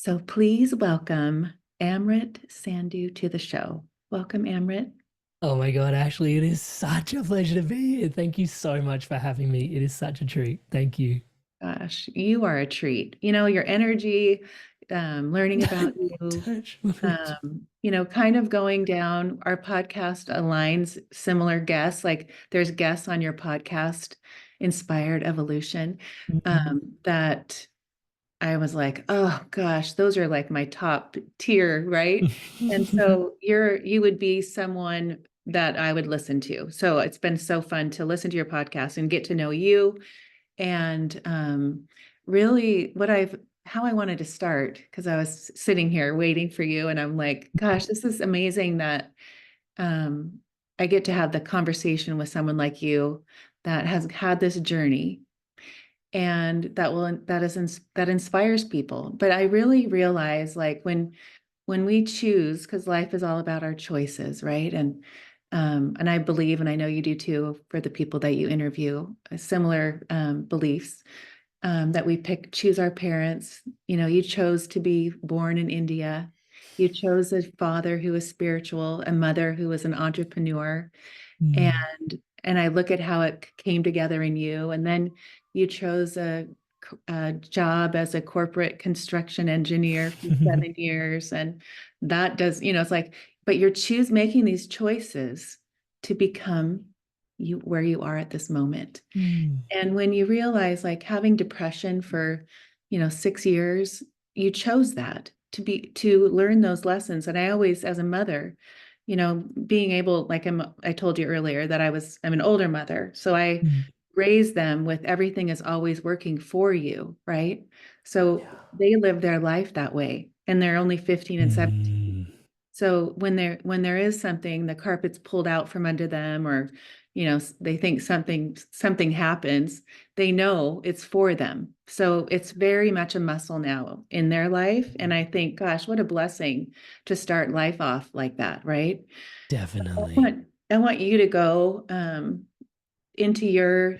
So please welcome Amrit Sandhu to the show. Welcome, Amrit. Oh my God, Ashley, it is such a pleasure to be here. Thank you so much for having me. It is such a treat. Thank you. Gosh, you are a treat. Your energy, learning about you, Touch wood. kind of going down our podcast aligns similar guests. Like there's guests on your podcast, Inspired Evolution, Mm. that I was like, oh gosh, those are like my top tier, right? And so you would be someone that I would listen to. So it's been so fun to listen to your podcast and get to know you. And really how I wanted to start, because I was sitting here waiting for you, and I'm like, gosh, this is amazing that um, I get to have the conversation with someone like you that has had this journey and that inspires people. But I really realize, like, when we choose, because life is all about our choices, right? And I believe, and I know you do too, for the people that you interview, similar beliefs, that choose our parents. You chose to be born in India. You chose a father who was spiritual, a mother who was an entrepreneur, Mm. and I look at how it came together in you. And then you chose a job as a corporate construction engineer for 7 years. And that does, it's like, but you're making these choices to become you where you are at this moment. Mm. And when you realize, like, having depression for, 6 years, you chose that to learn those lessons. And I always, as a mother, being able, like I told you earlier that I'm an older mother. So I Mm. raise them with everything is always working for you, right? So Yeah. they live their life that way. And they're only 15 and 17. Mm. So when there is something, the carpet's pulled out from under them, or they think something happens, they know it's for them. So it's very much a muscle now in their life. And I think, gosh, what a blessing to start life off like that, right? I Definitely. want I want you to go into your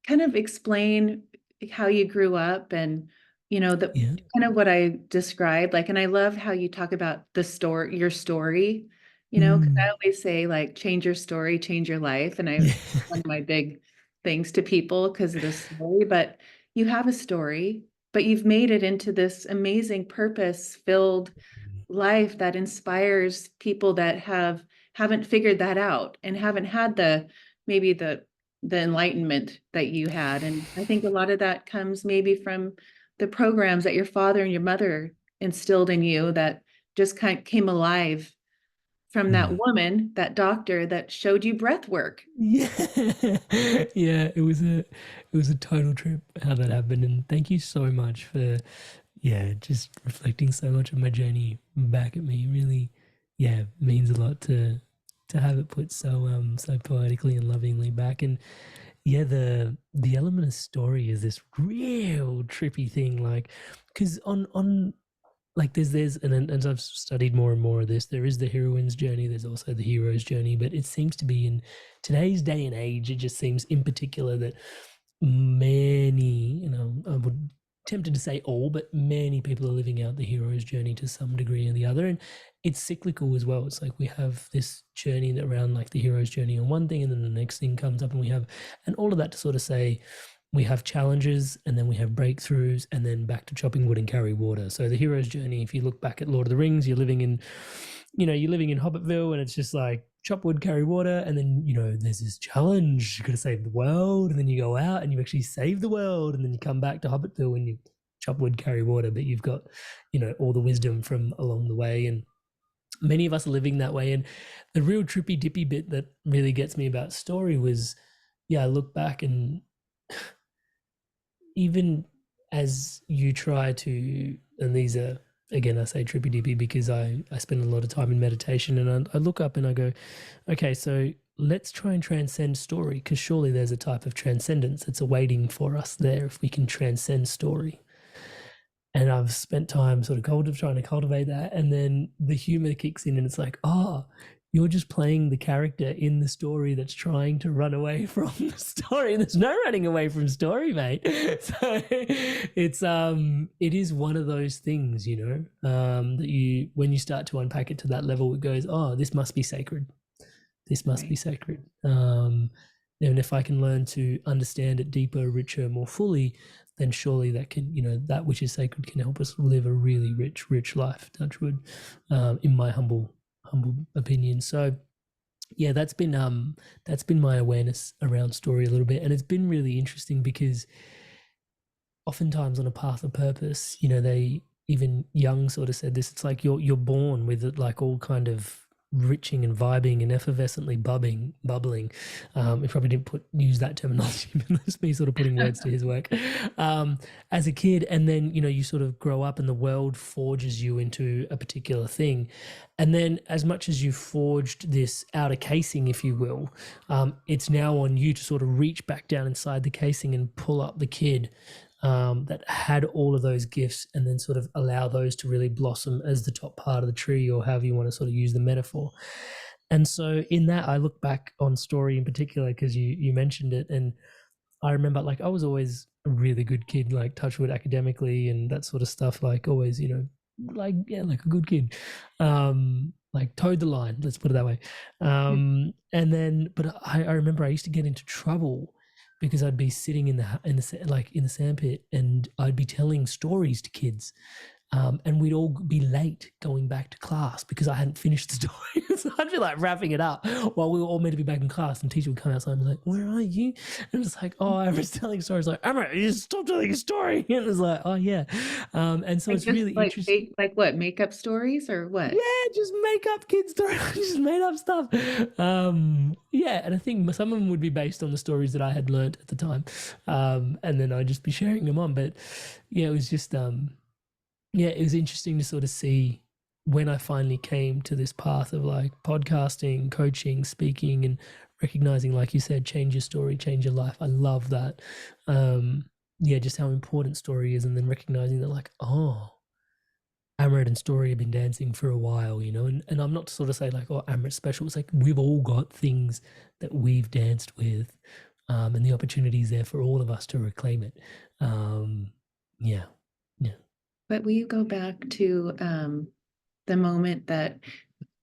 kind of explain how you grew up, and the Yeah. kind of what I described, like. And I love how you talk about your story, because I Mm. always say, like, change your story, change your life. And Yeah. one of my big things to people, because of the story. But you have a story, but you've made it into this amazing purpose filled life that inspires people that haven't figured that out and haven't had maybe the enlightenment that you had. And I think a lot of that comes maybe from the programs that your father and your mother instilled in you, that just kind of came alive from that Mm. woman, that doctor that showed you breath work. Yeah. Yeah, it was a total trip how that happened, and thank you so much for just reflecting so much of my journey back at me. Really, yeah, means a lot to have it put so poetically and lovingly back. And yeah, the element of story is this real trippy thing, like because on like there's and as I've studied more and more of this, there is the heroine's journey, there's also the hero's journey, but it seems to be in today's day and age, it just seems in particular that many, I would tempted to say all, but many people are living out the hero's journey to some degree or the other. And it's cyclical as well. It's like we have this journey around like the hero's journey on one thing, and then the next thing comes up, and we have, and all of that to sort of say, we have challenges and then we have breakthroughs and then back to chopping wood and carry water. So the hero's journey, if you look back at Lord of the Rings, you're living in Hobbitville, and it's just like chop wood, carry water, and then there's this challenge. You got to save the world, and then you go out and you actually save the world, and then you come back to Hobbitville and you chop wood, carry water, but you've got all the wisdom from along the way. And many of us are living that way. And the real trippy dippy bit that really gets me about story was, yeah, I look back and even as you try to, and these are, again, I say trippy dippy because I spend a lot of time in meditation, and I look up and I go, okay, so let's try and transcend story, because surely there's a type of transcendence that's awaiting for us there if we can transcend story. And I've spent time sort of trying to cultivate that, and then the humor kicks in, and it's like, oh, you're just playing the character in the story that's trying to run away from the story. There's no running away from story, mate. So it is one of those things, that you, when you start to unpack it to that level, it goes, oh, this must be sacred. This must be Right. sacred. And if I can learn to understand it deeper, richer, more fully, then surely that can, that which is sacred can help us live a really rich life. Touch wood, in my humble opinion. So yeah, that's been my awareness around story a little bit, and it's been really interesting because oftentimes on a path of purpose, they, even Young sort of said this, it's like you're born with it, like all kind of riching and vibing and effervescently bubbling. He probably didn't use that terminology, but that's me sort of putting words to his work. As a kid, and then you sort of grow up and the world forges you into a particular thing, and then as much as you forged this outer casing, if you will, it's now on you to sort of reach back down inside the casing and pull up the kid that had all of those gifts, and then sort of allow those to really blossom as the top part of the tree, or however you want to sort of use the metaphor. And so in that, I look back on story in particular, because you mentioned it, and I remember, like, I was always a really good kid, like touch wood academically and that sort of stuff, like always, like, yeah, like a good kid, like towed the line, let's put it that way. And then, but I remember I used to get into trouble because I'd be sitting like in the sandpit, and I'd be telling stories to kids, and we'd all be late going back to class because I hadn't finished the story. So I'd be like wrapping it up while we were all meant to be back in class, and teacher would come outside and be like, "Where are you?" And it's like, "Oh, I was telling stories." Like, "Amrit, you stop telling a story." And it's like, "Oh yeah," and so Like it's just really like interesting. fake, like what, make up stories or what? Yeah, just make up kids' stories, just made up stuff. Yeah, and I think some of them would be based on the stories that I had learnt at the time, and then I'd just be sharing them on. But yeah, it was just yeah, it was interesting to sort of see when I finally came to this path of like podcasting, coaching, speaking, and recognizing, like you said, change your story, change your life. I love that. Yeah, just how important story is, and then recognizing that, like, oh, Amrit and Story have been dancing for a while, and I'm not to sort of say like, oh, Amrit's special. It's like we've all got things that we've danced with, and the opportunity is there for all of us to reclaim it. Yeah, yeah, But will you go back to the moment that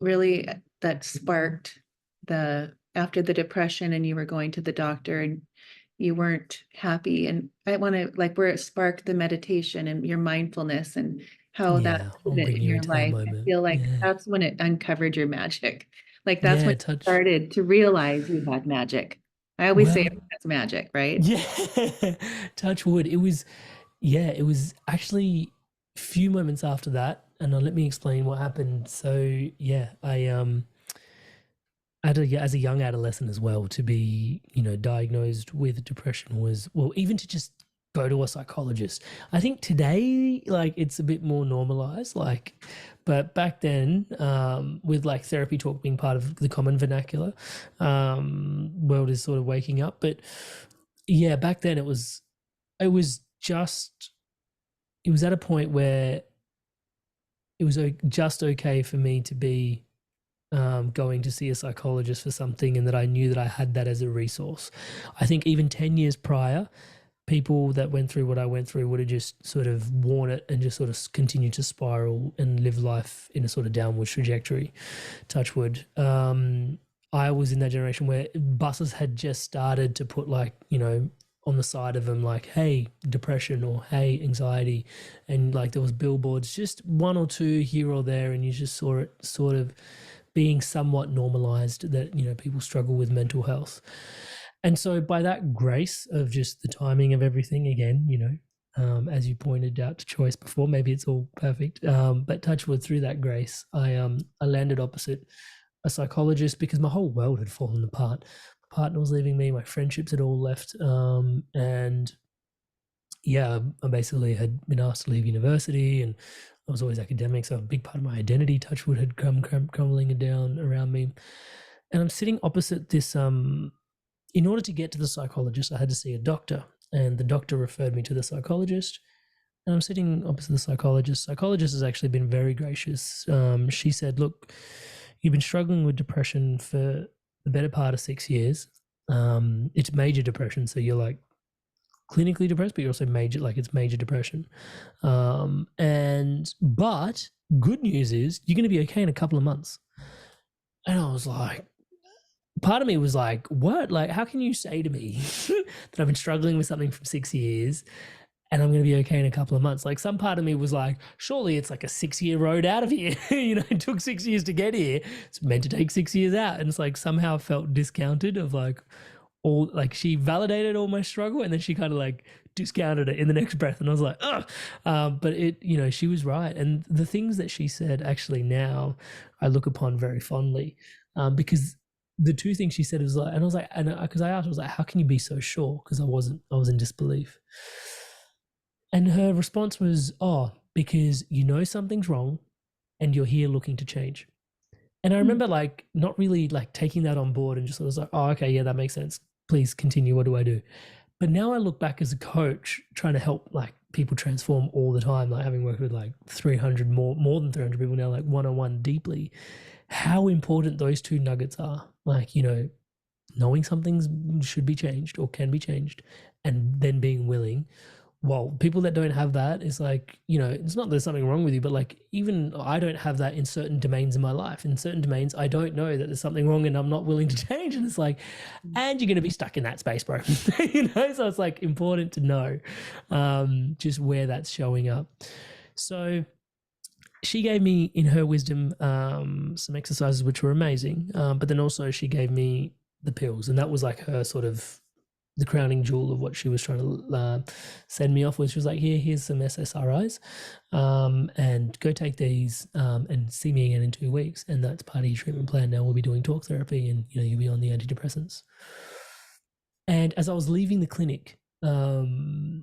really that sparked the after the depression and you were going to the doctor and you weren't happy, and I want to like where it sparked the meditation and your mindfulness and how that yeah. I'll pivot bring in you your into that life. I moment. feel like Yeah, that's when it uncovered your magic. Like that's when yeah. you Touch. started to realize you had magic. I always say Well, that's magic, right? yeah. Touch wood. It was, yeah. It was actually a few moments after that, and let me explain what happened. So yeah, as a young adolescent as well, to be diagnosed with depression was, well, even to just go to a psychologist. I think today, like, it's a bit more normalized, like, but back then, with like therapy talk being part of the common vernacular, world is sort of waking up. But yeah, back then it was just, it was at a point where it was just okay for me to be going to see a psychologist for something, and that I knew that I had that as a resource. I think even 10 years prior, people that went through what I went through would have just sort of worn it and just sort of continued to spiral and live life in a sort of downward trajectory. Touch wood. I was in that generation where buses had just started to put, like, on the side of them, like, hey, depression, or hey, anxiety. And like there was billboards, just one or two here or there, and you just saw it sort of being somewhat normalized that people struggle with mental health. And so by that grace of just the timing of everything, again, as you pointed out to Choice before, maybe it's all perfect, but touch wood, through that grace, I landed opposite a psychologist because my whole world had fallen apart. My partner was leaving me, my friendships had all left, and yeah, I basically had been asked to leave university, and I was always academic, so a big part of my identity, touchwood, had come crumbling down around me. And I'm sitting opposite this. In order to get to the psychologist, I had to see a doctor, and the doctor referred me to the psychologist. And I'm sitting opposite the psychologist. Psychologist has actually been very gracious. She said, "Look, you've been struggling with depression for the better part of 6 years. It's major depression, so you're like clinically depressed, but you're also major, like it's major depression. But good news is you're going to be okay in a couple of months. And I was like, part of me was like, what? Like, how can you say to me that I've been struggling with something for 6 years and I'm going to be okay in a couple of months? Like, some part of me was like, surely it's like a 6-year road out of here. It took 6 years to get here. It's meant to take 6 years out. And it's like somehow felt discounted of like, all like she validated all my struggle and then she kind of like discounted it in the next breath, and I was like, ugh. But she was right, and the things that she said actually now I look upon very fondly, because the two things she said was like, and I was like, and because I asked, I was like, how can you be so sure? Because I was in disbelief, and her response was, oh, because you know something's wrong, and you're here looking to change. And I remember like not really like taking that on board and just was like, oh, okay, yeah, that makes sense. Please continue. What do I do? But now I look back as a coach trying to help like people transform all the time, like having worked with like 300 more than 300 people now, like one-on-one deeply, how important those two nuggets are. Like, knowing something should be changed or can be changed, and then being willing. Well, people that don't have that, is like, it's not there's something wrong with you, but like even I don't have that in certain domains in my life. In certain domains, I don't know that there's something wrong and I'm not willing to change. And it's like, and you're going to be stuck in that space, bro. So it's like important to know just where that's showing up. So she gave me, in her wisdom, some exercises which were amazing. But then also she gave me the pills, and that was like her sort of the crowning jewel of what she was trying to send me off with. She was like, here's some SSRIs, and go take these, and see me again in 2 weeks. And that's part of your treatment plan. Now we'll be doing talk therapy, and you'll be on the antidepressants. And as I was leaving the clinic, the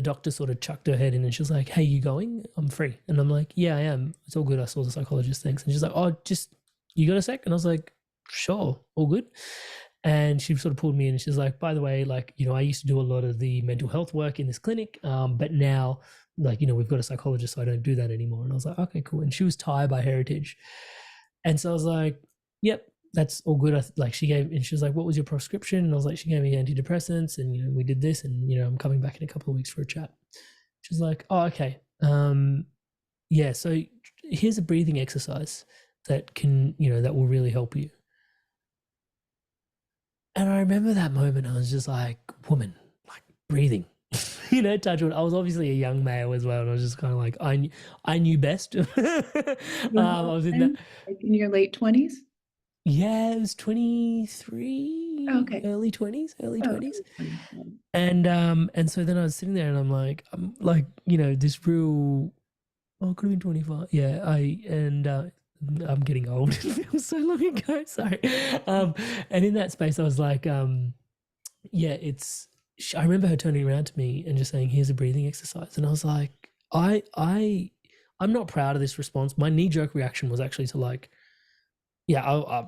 doctor sort of chucked her head in and she was like, hey, you going? I'm free. And I'm like, yeah, I am. It's all good. I saw the psychologist, thanks. And she's like, oh, just, you got a sec? And I was like, sure, all good. And she sort of pulled me in and she's like, by the way, like, I used to do a lot of the mental health work in this clinic, but now, like, we've got a psychologist, so I don't do that anymore. And I was like, okay, cool. And she was Thai by heritage. And so I was like, yep, that's all good. She was like, what was your prescription? And I was like, she gave me antidepressants, and, we did this, and, I'm coming back in a couple of weeks for a chat. She's like, oh, okay. Yeah, so here's a breathing exercise that can, that will really help you. And I remember that moment, I was just like, woman, like breathing, touch wood. I was obviously a young male as well. And I was just kind of like, I knew best. I was in that. Like in your late 20s? Yeah, it was 23, okay. early 20s. And so then I was sitting there and I'm like, this real, it could have been 25. Yeah, I'm getting old. It feels so long ago. Sorry. And in that space, I was like, yeah, I remember her turning around to me and just saying, here's a breathing exercise. And I was like, I'm not proud of this response. My knee-jerk reaction was actually to like, yeah,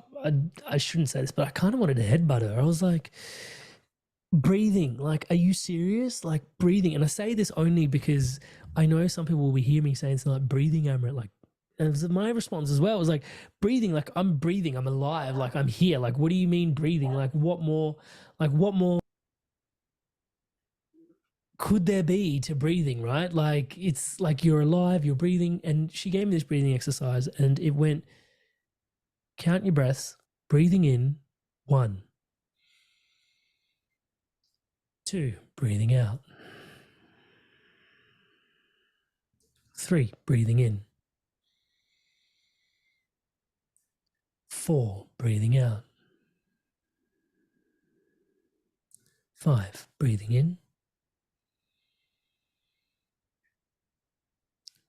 I shouldn't say this, but I kind of wanted to headbutt her. I was like, breathing, like, are you serious? Like, breathing. And I say this only because I know some people will hear me saying something like, breathing, Amrit, like, and my response as well was like, breathing, like I'm breathing, I'm alive, like I'm here. Like, what do you mean breathing? Like, what more could there be to breathing, right? Like, it's like you're alive, you're breathing. And she gave me this breathing exercise, and it went, count your breaths, breathing in, 1, 2, breathing out, 3, breathing in, 4, breathing out, 5, breathing in,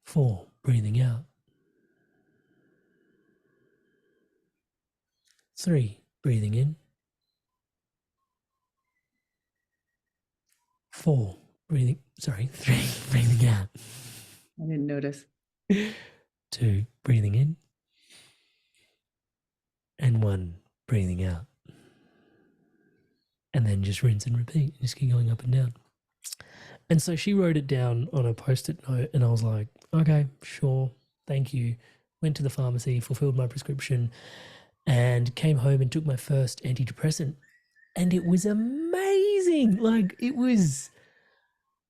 4, breathing out, 3, breathing in, 4, breathing, 3, breathing out. I didn't notice. 2, breathing in, and 1, breathing out. And then just rinse and repeat, just keep going up and down. And so she wrote it down on a post-it note, and I was like, okay, sure, thank you. went to the pharmacy, fulfilled my prescription, and came home and took my first antidepressant. And it was amazing. Like, it was,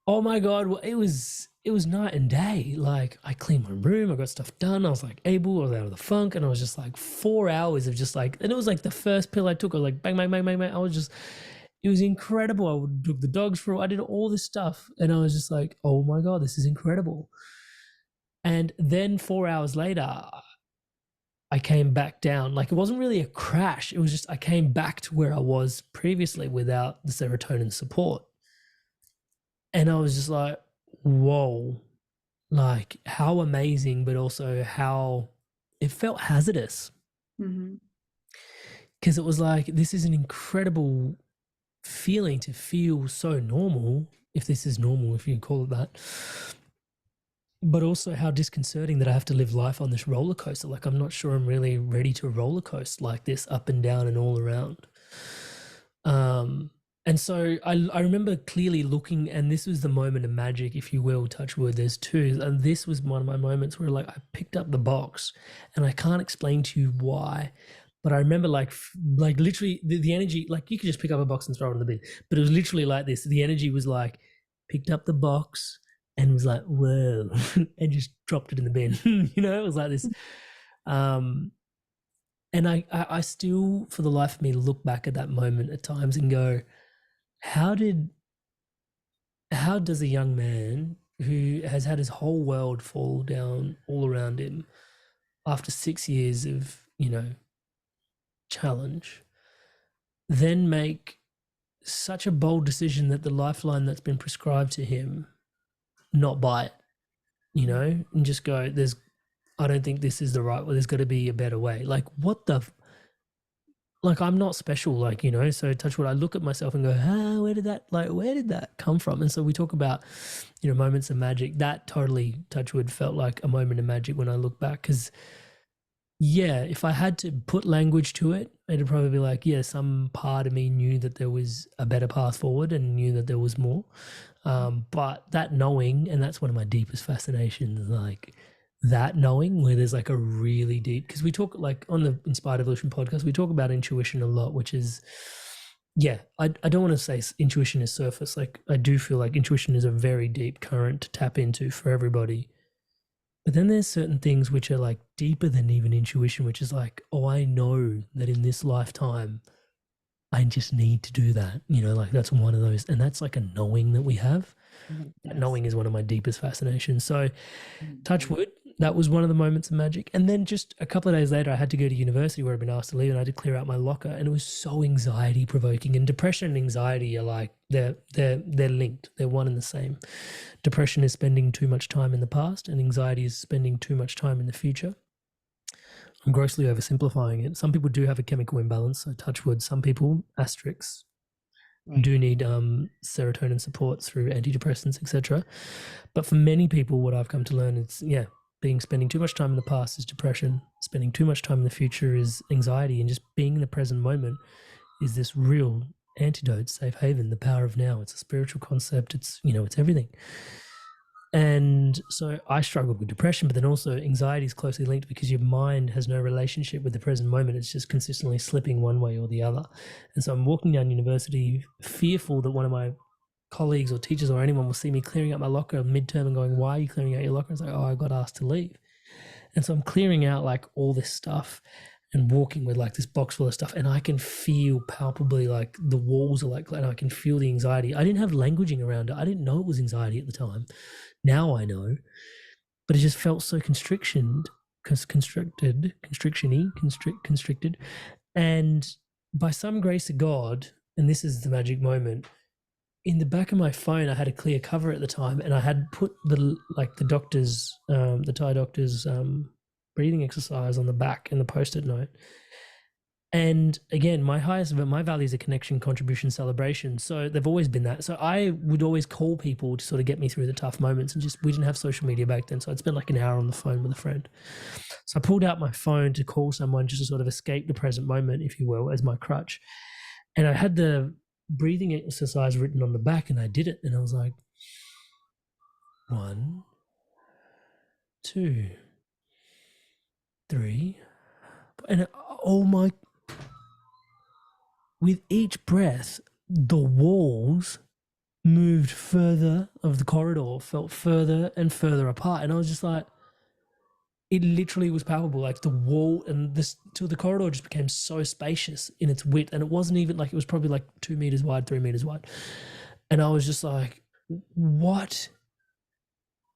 oh my God, it was night and day. Like, I cleaned my room, I got stuff done, I was like able, I was out of the funk, and I was just like 4 hours of just like, and it was like the first pill I took, I was like bang, bang, bang, bang, bang. I was just, it was incredible. I took the dogs for, I did all this stuff, and I was just like, oh my God, this is incredible. And then 4 hours later, I came back down. Like, it wasn't really a crash. It was just I came back to where I was previously without the serotonin support. And I was just like, whoa, like how amazing, but also how it felt hazardous. Mm-hmm. Because it was like, this is an incredible feeling to feel so normal, if this is normal, if you call it that. But also how disconcerting that I have to live life on this roller coaster. Like, I'm not sure I'm really ready to roller coast like this, up and down and all around. And so I remember clearly looking, and this was the moment of magic, if you will, touch wood. There's two, and this was one of my moments where like I picked up the box, and I can't explain to you why, but I remember like literally the energy, like you could just pick up a box and throw it in the bin, but it was literally like this. The energy was like, picked up the box and was like, whoa, and just dropped it in the bin. It was like this. And I still, for the life of me, look back at that moment at times and go, how does a young man who has had his whole world fall down all around him after 6 years of, challenge, then make such a bold decision that the lifeline that's been prescribed to him, not buy it, and just go, I don't think this is the right way. There's got to be a better way. Like, what the, like, I'm not special, like, so touch wood, I look at myself and go, where did that come from? And so we talk about, moments of magic. That totally, touch wood, felt like a moment of magic when I look back. Because, yeah, if I had to put language to it, it'd probably be like, yeah, some part of me knew that there was a better path forward and knew that there was more. But that knowing, and that's one of my deepest fascinations, like that knowing, where there's like a really deep, because we talk, like on the Inspired Evolution podcast, we talk about intuition a lot, which is, yeah, I don't want to say intuition is surface. Like, I do feel like intuition is a very deep current to tap into for everybody. But then there's certain things which are like deeper than even intuition, which is like, oh, I know that in this lifetime, I just need to do that. Like, that's one of those. And that's like a knowing that we have. Yes. That knowing is one of my deepest fascinations. So, touch Mhm. wood, that was one of the moments of magic. And then just a couple of days later, I had to go to university where I'd been asked to leave, and I had to clear out my locker. And it was so anxiety provoking. And depression and anxiety are like, they're linked. They're one and the same. Depression is spending too much time in the past, and anxiety is spending too much time in the future. I'm grossly oversimplifying it. Some people do have a chemical imbalance, so touch wood. Some people, asterisks, Right. do need serotonin support through antidepressants, etc. But for many people, what I've come to learn is, spending too much time in the past is depression. Spending too much time in the future is anxiety, and just being in the present moment is this real antidote, safe haven, the power of now. It's a spiritual concept. It's it's everything. And so I struggled with depression, but then also anxiety is closely linked, because your mind has no relationship with the present moment. It's just consistently slipping one way or the other. And so I'm walking down university fearful that one of my colleagues or teachers or anyone will see me clearing out my locker midterm and going, why are you clearing out your locker? It's like, oh, I got asked to leave. And so I'm clearing out like all this stuff and walking with like this box full of stuff, and I can feel palpably like the walls are like, and I can feel the anxiety. I didn't have languaging around it. I didn't know it was anxiety at the time. Now I know, but it just felt so constricted, constricted. And by some grace of God, and this is the magic moment, in the back of my phone, I had a clear cover at the time, and I had put the doctor's, the Thai doctor's breathing exercise on the back in the post-it note. And again, my values are connection, contribution, celebration. So they've always been that. So I would always call people to sort of get me through the tough moments, and we didn't have social media back then. So I'd spend like an hour on the phone with a friend. So I pulled out my phone to call someone just to sort of escape the present moment, if you will, as my crutch. And I had the breathing exercise written on the back, and I did it. And I was like, 1, 2, three, and oh my, with each breath, the walls moved further of the corridor, felt further and further apart. And I was just like, it literally was palpable. Like the wall and this till the corridor just became so spacious in its width. And it wasn't even like, it was probably like 2 meters wide, 3 meters wide. And I was just like, what?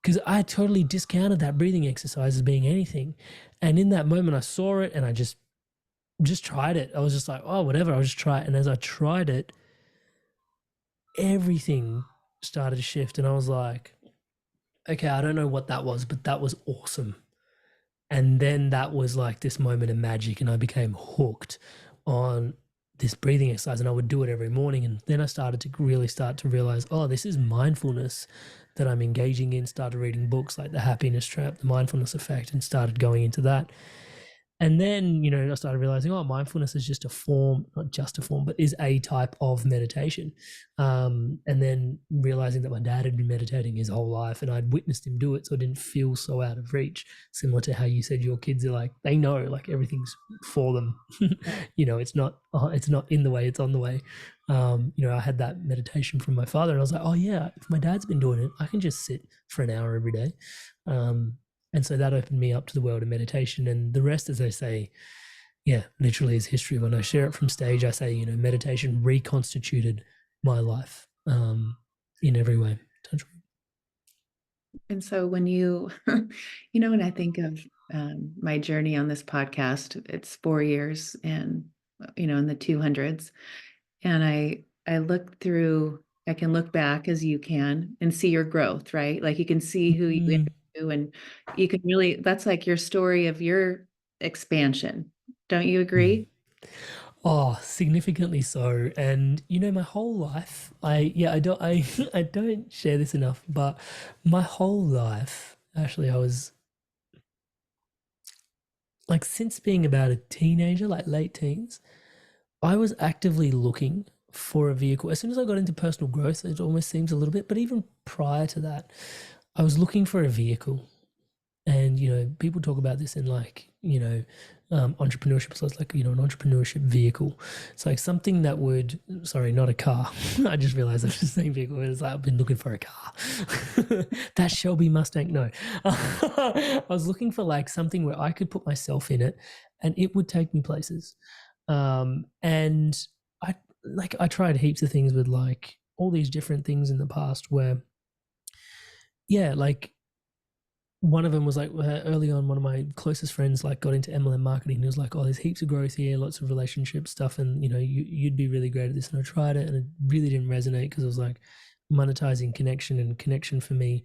Because I totally discounted that breathing exercise as being anything. And in that moment I saw it and I just tried it. I was just like, oh, whatever, I'll just try it. And as I tried it, everything started to shift. And I was like, okay, I don't know what that was, but that was awesome. And then that was like this moment of magic, and I became hooked on this breathing exercise, and I would do it every morning. And then I started to really start to realize, oh, this is mindfulness that I'm engaging in. Started reading books like The Happiness Trap, The Mindfulness Effect, and started going into that. And then, I started realizing, oh, mindfulness is just a form, not just a form, but is a type of meditation. And then realizing that my dad had been meditating his whole life and I'd witnessed him do it, so I didn't feel so out of reach. Similar to how you said your kids are like, they know like everything's for them. It's not in the way, it's on the way. I had that meditation from my father and I was like, oh yeah, if my dad's been doing it, I can just sit for an hour every day. And so that opened me up to the world of meditation. And the rest, as I say, yeah, literally is history. When I share it from stage, I say, meditation reconstituted my life in every way. And so when when I think of my journey on this podcast, it's 4 years and, in the 200s. And I look through, I can look back as you can and see your growth, right? Like you can see who you Mm. into, and you can really, that's like your story of your expansion. Don't you Mm. agree? Oh, significantly so. And my whole life, I don't I don't share this enough, but my whole life, actually, I was like, since being about a teenager, like late teens, I was actively looking for a vehicle. As soon as I got into personal growth, it almost seems a little bit, but even prior to that, I was looking for a vehicle. And people talk about this in like entrepreneurship. So it's like an entrepreneurship vehicle. It's like something that would, sorry, not a car. I just realized I was just saying vehicle. It's like I've been looking for a car. That Shelby Mustang. No, I was looking for like something where I could put myself in it, and it would take me places. And I tried heaps of things with like all these different things in the past where, yeah, like one of them was like early on, one of my closest friends like got into MLM marketing. He was like, oh, there's heaps of growth here, lots of relationship stuff, and you'd be really great at this. And I tried it and it really didn't resonate because it was like monetizing connection, and connection for me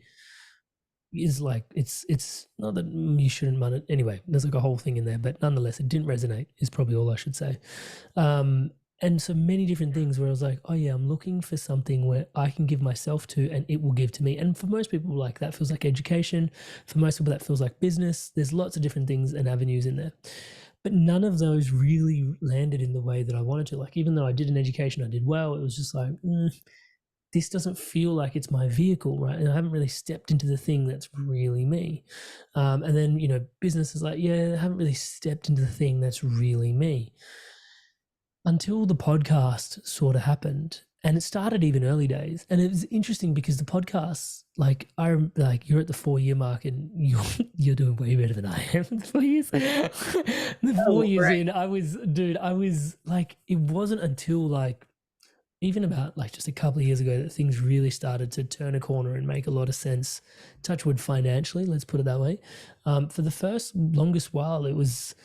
is like, it's not that you shouldn't monetize. Anyway, there's like a whole thing in there, but nonetheless it didn't resonate is probably all I should say. And so many different things where I was like, oh yeah, I'm looking for something where I can give myself to and it will give to me. And for most people, like that feels like education. For most people, that feels like business. There's lots of different things and avenues in there. But none of those really landed in the way that I wanted to. Like, even though I did an education, I did well, it was just like, this doesn't feel like it's my vehicle, right? And I haven't really stepped into the thing that's really me. And then, business is like, yeah, I haven't really stepped into the thing that's really me. Until the podcast sort of happened, and it started even early days. And it was interesting because the podcast, like you're at the 4 year mark and you're doing way better than I am. The 4 years, the four Oh, years right. in, I was like, it wasn't until like even about like just a couple of years ago that things really started to turn a corner and make a lot of sense. Touch wood financially, let's put it that way. For the first longest while, it was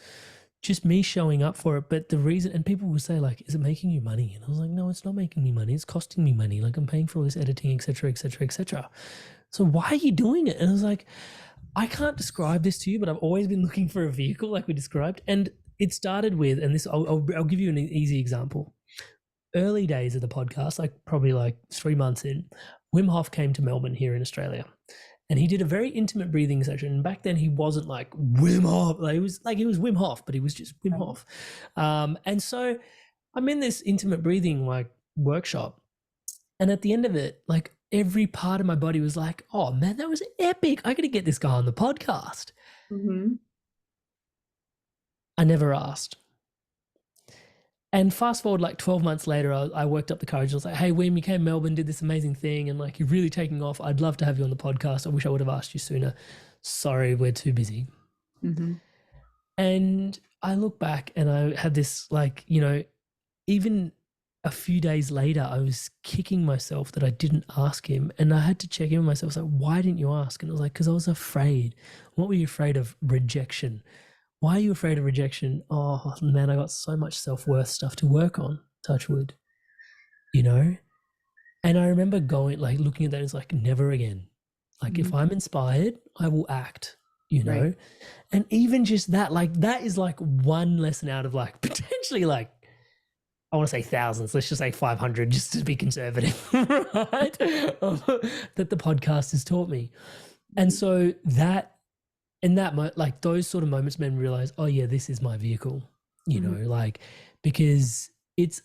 just me showing up for it. But the reason, and people would say like, is it making you money? And I was like, no, it's not making me money. It's costing me money. Like I'm paying for all this editing, etc., etc., etc. So why are you doing it? And I was like, I can't describe this to you, but I've always been looking for a vehicle like we described. And it started with, and this, I'll give you an easy example. Early days of the podcast, like probably like 3 months in, Wim Hof came to Melbourne here in Australia. And he did a very intimate breathing session. And back then he wasn't like Wim Hof. Like, he was Wim Hof, but he was just Wim Hof. And so I'm in this intimate breathing like workshop. And at the end of it, like every part of my body was like, oh man, that was epic. I got to get this guy on the podcast. Mhm. I never asked. And fast forward like 12 months later, I worked up the courage. I was like, hey, William, you came to Melbourne, did this amazing thing, and like you're really taking off. I'd love to have you on the podcast. I wish I would have asked you sooner. Sorry, we're too busy. Mhm. And I look back and I had this, like, even a few days later, I was kicking myself that I didn't ask him. And I had to check in with myself. I was like, why didn't you ask? And it was like, because I was afraid. What were you afraid of? Rejection. Why are you afraid of rejection? Oh, man, I got so much self-worth stuff to work on, touch wood, you know? And I remember going, like, looking at that, it's like, never again. Like, if Mhm. I'm inspired, I will act, you Right. know? And even just that, like, that is like one lesson out of like potentially like, I want to say thousands, let's just say 500, just to be conservative, right? That the podcast has taught me. And Mhm. so that, in that, like those sort of moments made me realize, oh yeah, this is my vehicle, Mhm. like, because it's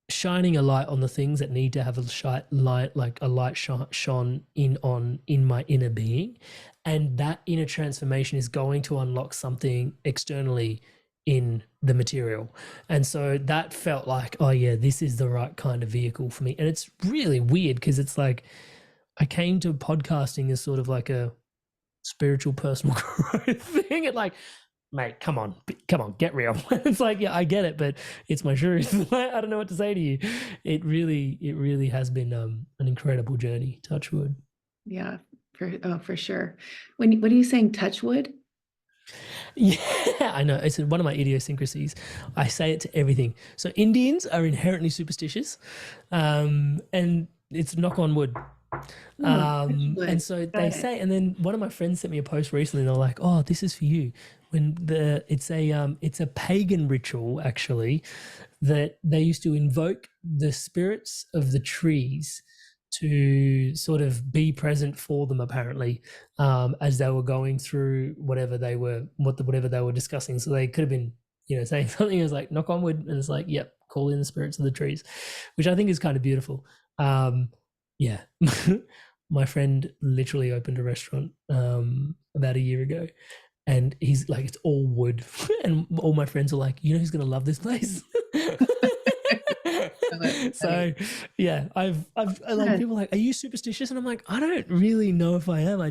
shining a light on the things that need to have a light, like a light shone in on in my inner being, and that inner transformation is going to unlock something externally in the material. And so that felt like, oh yeah, this is the right kind of vehicle for me. And it's really weird because it's like I came to podcasting as sort of like a spiritual personal growth thing. And like, mate, come on, get real. It's like, yeah, I get it, but it's my truth. I don't know what to say to you. It really has been an incredible journey. Touch wood. Yeah, for sure. What are you saying, touch wood? Yeah, I know. It's one of my idiosyncrasies. I say it to everything. So Indians are inherently superstitious, and it's knock on wood. Oh, touch And wood. so Got they it. say, and then one of my friends sent me a post recently, and they're like, "Oh, this is for you." When it's a pagan ritual actually that they used to invoke the spirits of the trees to sort of be present for them apparently, as they were going through whatever they were discussing. So they could have been, saying something as like knock on wood, and it's like, yep, call in the spirits of the trees, which I think is kind of beautiful. Yeah. My friend literally opened a restaurant about a year ago, and he's like, it's all wood. And all my friends are like, who's gonna love this place? Oh, that's funny. So yeah, I've like, Yeah. people are like, are you superstitious? And I'm like, I don't really know if I am.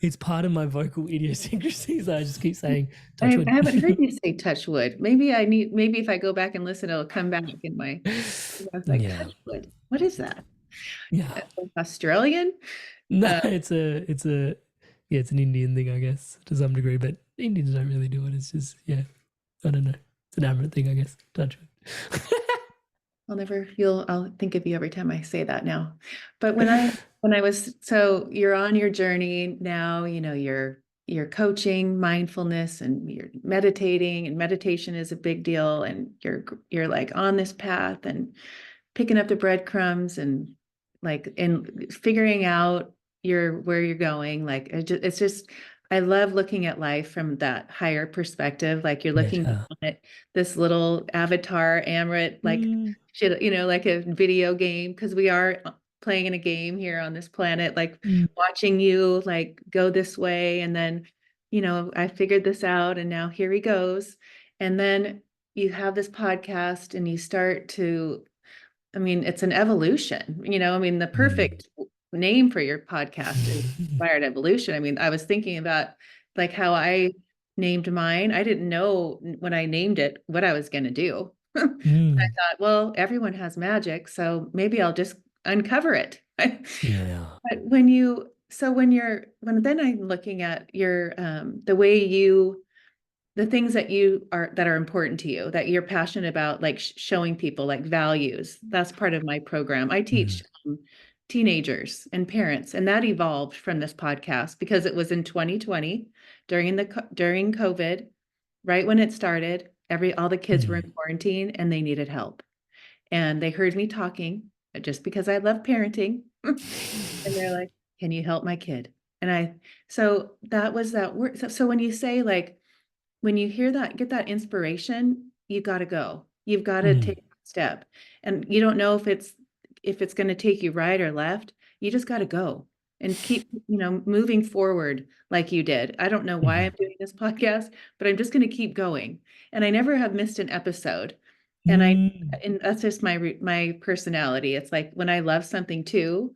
It's part of my vocal idiosyncrasies that I just keep saying touch I wood. haven't heard you say touch wood. Maybe if I go back and listen, it'll come back in my, I was like, Yeah. touch wood. What is that? Yeah. Australian? No, Uh, it's a yeah, it's an Indian thing, I guess, to some degree, but Indians don't really do it. It's just, yeah, I don't know. It's an Amrit thing, I guess. Touch wood. I'll think of you every time I say that now. But so you're on your journey now, you're coaching mindfulness and you're meditating, and meditation is a big deal, and you're like on this path and picking up the breadcrumbs and like and figuring out where you're going. Like it's just I love looking at life from that higher perspective. Like you're looking Pleasure. at this little avatar, Amrit, like Mm, should like a video game, because we are playing in a game here on this planet, like mm, watching you like go this way, and then I figured this out and now here he goes. And then you have this podcast and you start to, I mean, it's an evolution, I mean, the mm. perfect name for your podcast is Inspired Evolution. I mean, I was thinking about like how I named mine. I didn't know when I named it what I was going to do. I Mm. thought, well, everyone has magic, so maybe I'll just uncover it. Yeah. But when then I'm looking at your the way the things that are important to you, that you're passionate about, like showing people like values. That's part of my program. I Mm. teach teenagers and parents, and that evolved from this podcast because it was in 2020 during COVID, right when it started. All the kids were Mm. in quarantine and they needed help, and they heard me talking just because I love parenting, and they're like, "Can you help my kid?" And so that was that word. So when you say like, when you hear that, get that inspiration, you got to go. You've got to Mm. take a step. And you don't know if it's going to take you right or left. You just got to go. and keep, moving forward like you did. I don't know why Mhm. I'm doing this podcast, but I'm just going to keep going. And I never have missed an episode. And I Mm. and that's just my personality. It's like when I love something too,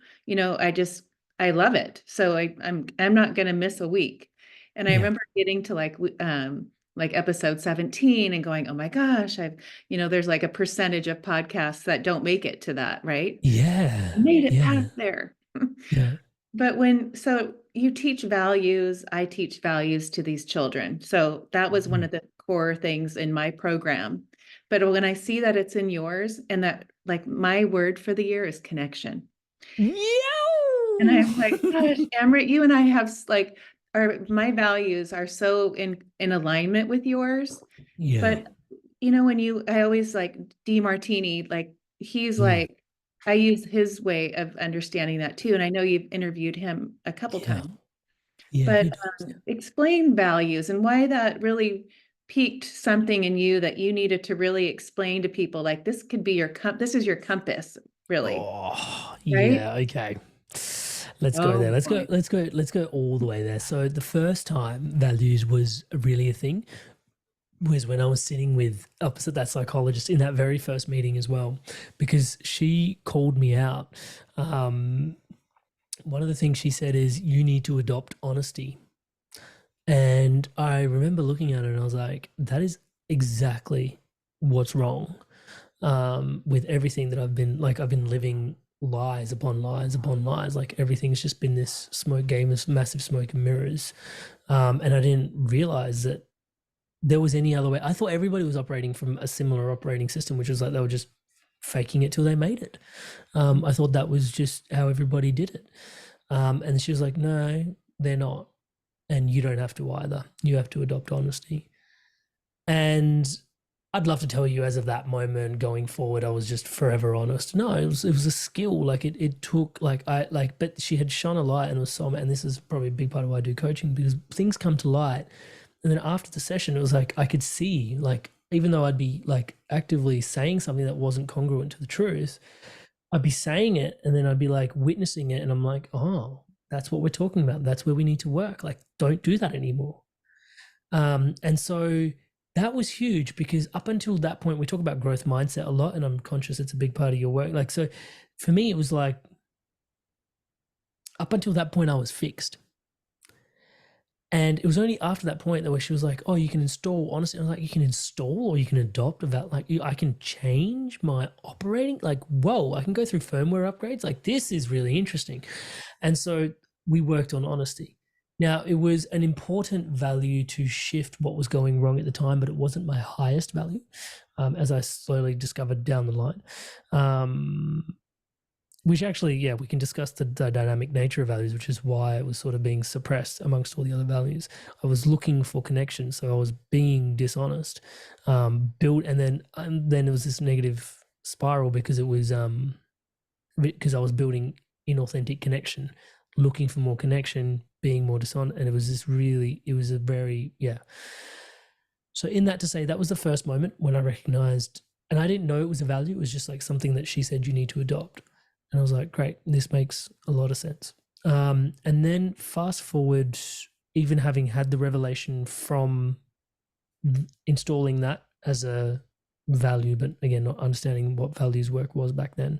I love it. So I'm not going to miss a week. And I Yeah. remember getting to like episode 17 and going, "Oh my gosh, there's like a percentage of podcasts that don't make it to that, right? I Yeah. made it Yeah. past there." Yeah. But so you teach values, I teach values to these children. So that was one Mhm. of the core things in my program. But when I see that it's in yours and that like my word for the year is connection. And Yow! I'm like, gosh, Amrit, you and I have like my values are so in alignment with yours. Yeah. But I always like D Martini, like he's Mm. like, I use his way of understanding that too. And I know you've interviewed him a couple Yeah. times, Yeah. A but few times. Yeah. explain values and why that really piqued something in you that you needed to really explain to people. Like this could be this is your compass, really, Oh, right? yeah. Okay. Let's go there. Oh Let's go. boy. Let's go. Let's go all the way there. So the first time values was really a thing was when I was sitting with opposite that psychologist in that very first meeting as well, because she called me out. Um, One of the things she said is you need to adopt honesty. And I remember looking at her and I was like, that is exactly what's wrong with everything that I've been living lies upon lies upon lies. Like everything's just been this smoke game, this massive smoke and mirrors. And I didn't realize that there was any other way. I thought everybody was operating from a similar operating system, which was like they were just faking it till they made it. I thought that was just how everybody did it. And she was like, no, they're not. And you don't have to either. You have to adopt honesty. And I'd love to tell you as of that moment going forward, I was just forever honest. No, it was a skill. Like it took but she had shone a light and it was so, and this is probably a big part of why I do coaching because things come to light. And then after the session, it was like I could see, like, even though I'd be like actively saying something that wasn't congruent to the truth, I'd be saying it and then I'd be like witnessing it. And I'm like, oh, that's what we're talking about. That's where we need to work. Like, don't do that anymore. And so that was huge because up until that point, we talk about growth mindset a lot, and I'm conscious it's a big part of your work. Like, so for me, it was like up until that point, I was fixed. And it was only after that point that where she was like, "Oh, you can install honesty." I was like, "You can install or you can adopt about like I can change my operating." Like, whoa, I can go through firmware upgrades. Like, this is really interesting. And so we worked on honesty. Now, it was an important value to shift what was going wrong at the time, but it wasn't my highest value, as I slowly discovered down the line. Which actually, yeah, we can discuss the dynamic nature of values, which is why it was sort of being suppressed amongst all the other values. I was looking for connection, so I was being dishonest, built, and then it was this negative spiral because it was because I was building inauthentic connection, looking for more connection, being more dishonest, and it was a very, yeah. So in that to say, that was the first moment when I recognized, and I didn't know it was a value. It was just like something that she said you need to adopt, and I was like, great, this makes a lot of sense. And then fast forward, even having had the revelation from installing that as a value, but again, not understanding what values work was back then.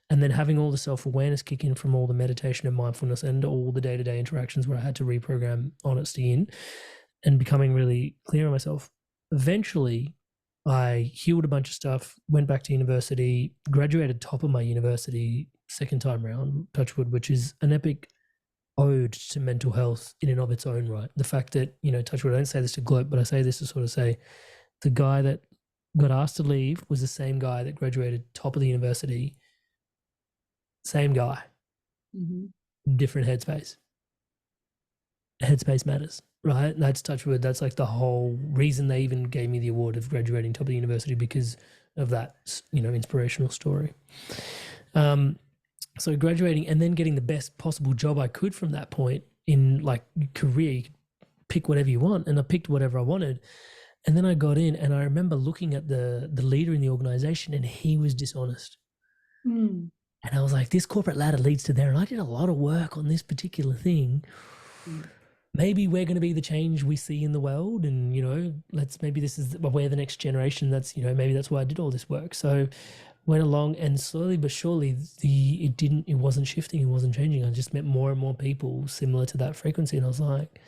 And then having all the self awareness kick in from all the meditation and mindfulness and all the day to day interactions where I had to reprogram honesty in and becoming really clear on myself. Eventually, I healed a bunch of stuff, went back to university, graduated top of my university second time round, touchwood, which is an epic ode to mental health in and of its own right. The fact that, touchwood, I don't say this to gloat, but I say this to sort of say the guy that got asked to leave was the same guy that graduated top of the university. Same guy, Mhm. different headspace. Headspace matters, right? And that's touchwood. That's like the whole reason they even gave me the award of graduating top of the university because of that, inspirational story. So graduating and then getting the best possible job I could from that point in like career, you could pick whatever you want, and I picked whatever I wanted. And then I got in, and I remember looking at the leader in the organization, and he was dishonest. Mm. And I was like, this corporate ladder leads to there. And I did a lot of work on this particular thing. Mm. Maybe we're going to be the change we see in the world. And, maybe this is, we're the next generation. That's, maybe that's why I did all this work. So went along, and slowly but surely it wasn't shifting, it wasn't changing. I just met more and more people similar to that frequency. And I was like,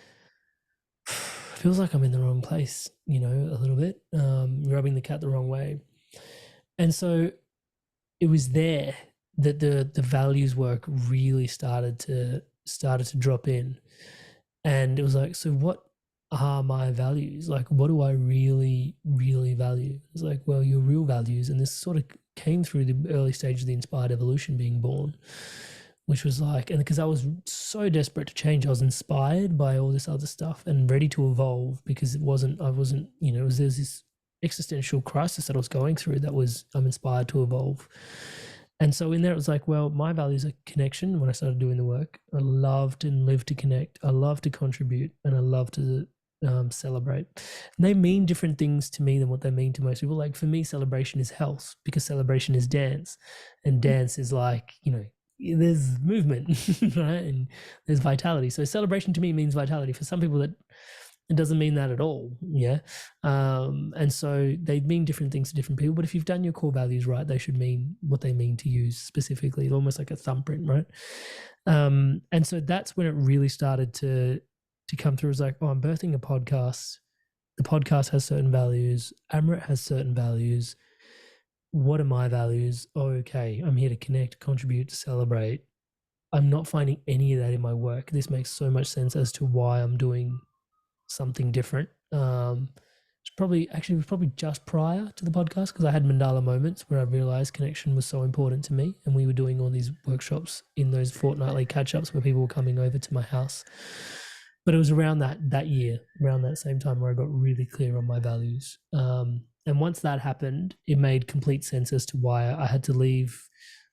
feels like I'm in the wrong place, a little bit, rubbing the cat the wrong way. And so it was there that the values work really started to drop in. And it was like, so what are my values? Like, what do I really, really value? It's like, well, your real values, and this sort of came through the early stage of the inspired evolution being born, which was like, and because I was so desperate to change, I was inspired by all this other stuff and ready to evolve, because I wasn't, there's this existential crisis that I was going through that was, I'm inspired to evolve. And so in there, it was like, well, my values are connection. When I started doing the work, I loved and lived to connect. I love to contribute, and I love to celebrate. And they mean different things to me than what they mean to most people. Like for me, celebration is health, because celebration is dance, and dance is like, there's movement, right? And there's vitality. So celebration to me means vitality. For some people, that it doesn't mean that at all. Yeah. And so they mean different things to different people. But if you've done your core values right, they should mean what they mean to you specifically. It's almost like a thumbprint, right? And so that's when it really started to come through. It's like, oh, I'm birthing a podcast. The podcast has certain values. Amrit has certain values. What are my values? Oh, okay, I'm here to connect, contribute, to celebrate. I'm not finding any of that in my work. This makes so much sense as to why I'm doing something different. It was probably just prior to the podcast, because I had mandala moments where I realized connection was so important to me, and we were doing all these workshops in those fortnightly catch-ups where people were coming over to my house. But it was around that year, around that same time, where I got really clear on my values. And once that happened, it made complete sense as to why I had to leave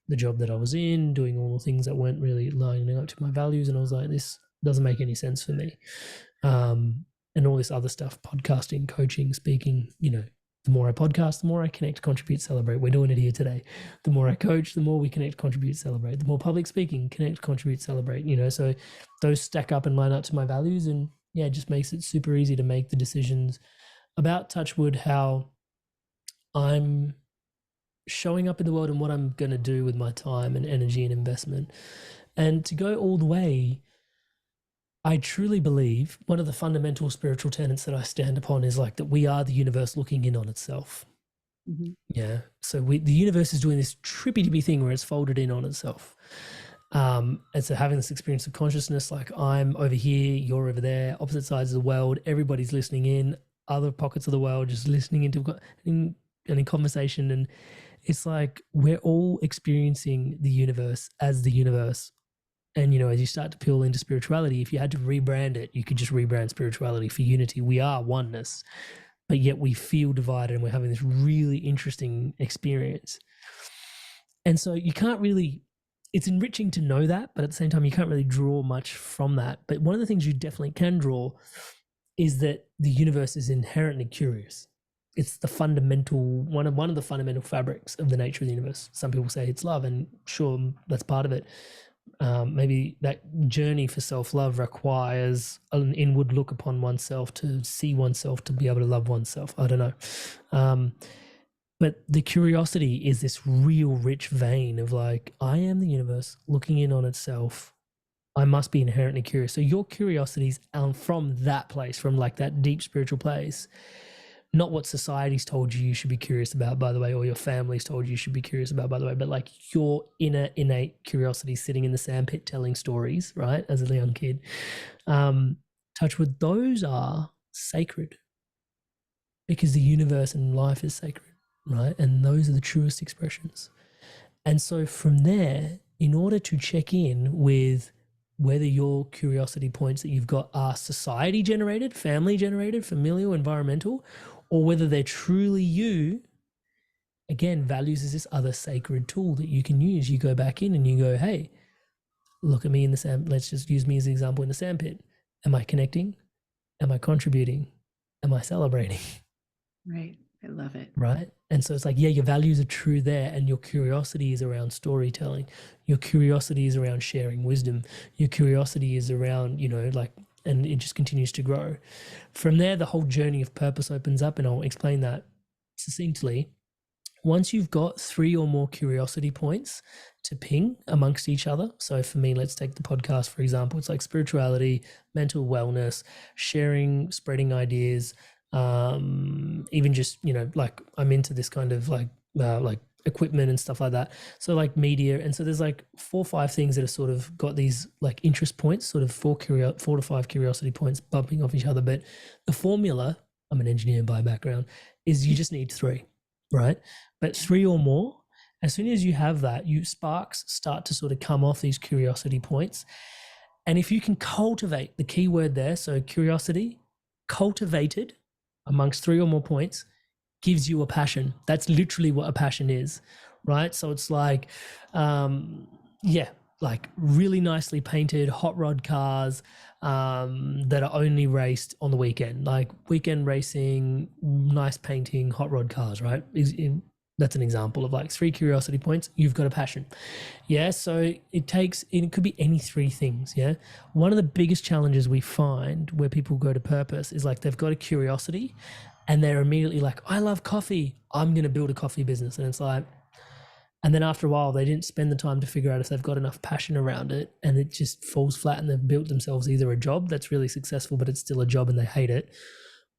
the job that I was in, doing all the things that weren't really lining up to my values. And I was like, this doesn't make any sense for me. And all this other stuff, podcasting, coaching, speaking, the more I podcast, the more I connect, contribute, celebrate. We're doing it here today. The more I coach, the more we connect, contribute, celebrate. The more public speaking, connect, contribute, celebrate, so those stack up and line up to my values. And yeah, it just makes it super easy to make the decisions about, touch wood, how I'm showing up in the world and what I'm going to do with my time and energy and investment. And to go all the way, I truly believe one of the fundamental spiritual tenets that I stand upon is like that we are the universe looking in on itself. Mhm. Yeah. So the universe is doing this trippy dippy thing where it's folded in on itself. And so having this experience of consciousness, like I'm over here, you're over there, opposite sides of the world, everybody's listening in, other pockets of the world just listening in conversation. And it's like we're all experiencing the universe as the universe. And as you start to peel into spirituality, if you had to rebrand it, you could just rebrand spirituality for unity. We are oneness, but yet we feel divided, and we're having this really interesting experience. And so you can't really, it's enriching to know that, but at the same time, you can't really draw much from that. But one of the things you definitely can draw is that the universe is inherently curious. It's the fundamental, one of the fundamental fabrics of the nature of the universe. Some people say it's love, and sure, that's part of it. Maybe that journey for self-love requires an inward look upon oneself to see oneself, to be able to love oneself. I don't know. But the curiosity is this real rich vein of like, I am the universe looking in on itself. I must be inherently curious. So your curiosities from that place, from like that deep spiritual place, not what society's told you should be curious about, by the way, or your family's told you should be curious about, by the way, but like your inner innate curiosity sitting in the sandpit telling stories, right, as a young kid. Touch wood, those are sacred, because the universe and life is sacred, right? And those are the truest expressions. And so from there, in order to check in with whether your curiosity points that you've got are society generated, family generated, familial, environmental, or whether they're truly you, again, values is this other sacred tool that you can use. You go back in and you go, hey, look at me in the sand. Let's just use me as an example in the sandpit. Am I connecting? Am I contributing? Am I celebrating? Right. I love it. right? And so it's like, yeah, your values are true there, and your curiosity is around storytelling. Your curiosity is around sharing wisdom. Your curiosity is around, like, and it just continues to grow. From there, the whole journey of purpose opens up, and I'll explain that succinctly. Once you've got 3 or more curiosity points to ping amongst each other. So for me, let's take the podcast, for example. It's like spirituality, mental wellness, sharing, spreading ideas, even just, like I'm into this kind of like equipment and stuff like that. So like media. And so there's like 4 or 5 things that are sort of got these like interest points, sort of 4 to 5 curiosity points bumping off each other. But the formula, I'm an engineer by background, is you just need 3, right? But 3 or more, as soon as you have that, sparks start to sort of come off these curiosity points. And if you can cultivate the key word there, so curiosity, cultivated amongst 3 or more points, gives you a passion. That's literally what a passion is, right? So it's like, like really nicely painted hot rod cars that are only raced on the weekend, like weekend racing, nice painting, hot rod cars, right? That's an example of like 3 curiosity points. You've got a passion. Yeah. So it could be any 3 things. Yeah. One of the biggest challenges we find where people go to purpose is like they've got a curiosity and they're immediately like, I love coffee, I'm going to build a coffee business. And it's like, and then after a while, they didn't spend the time to figure out if they've got enough passion around it, and it just falls flat, and they've built themselves either a job that's really successful, but it's still a job and they hate it,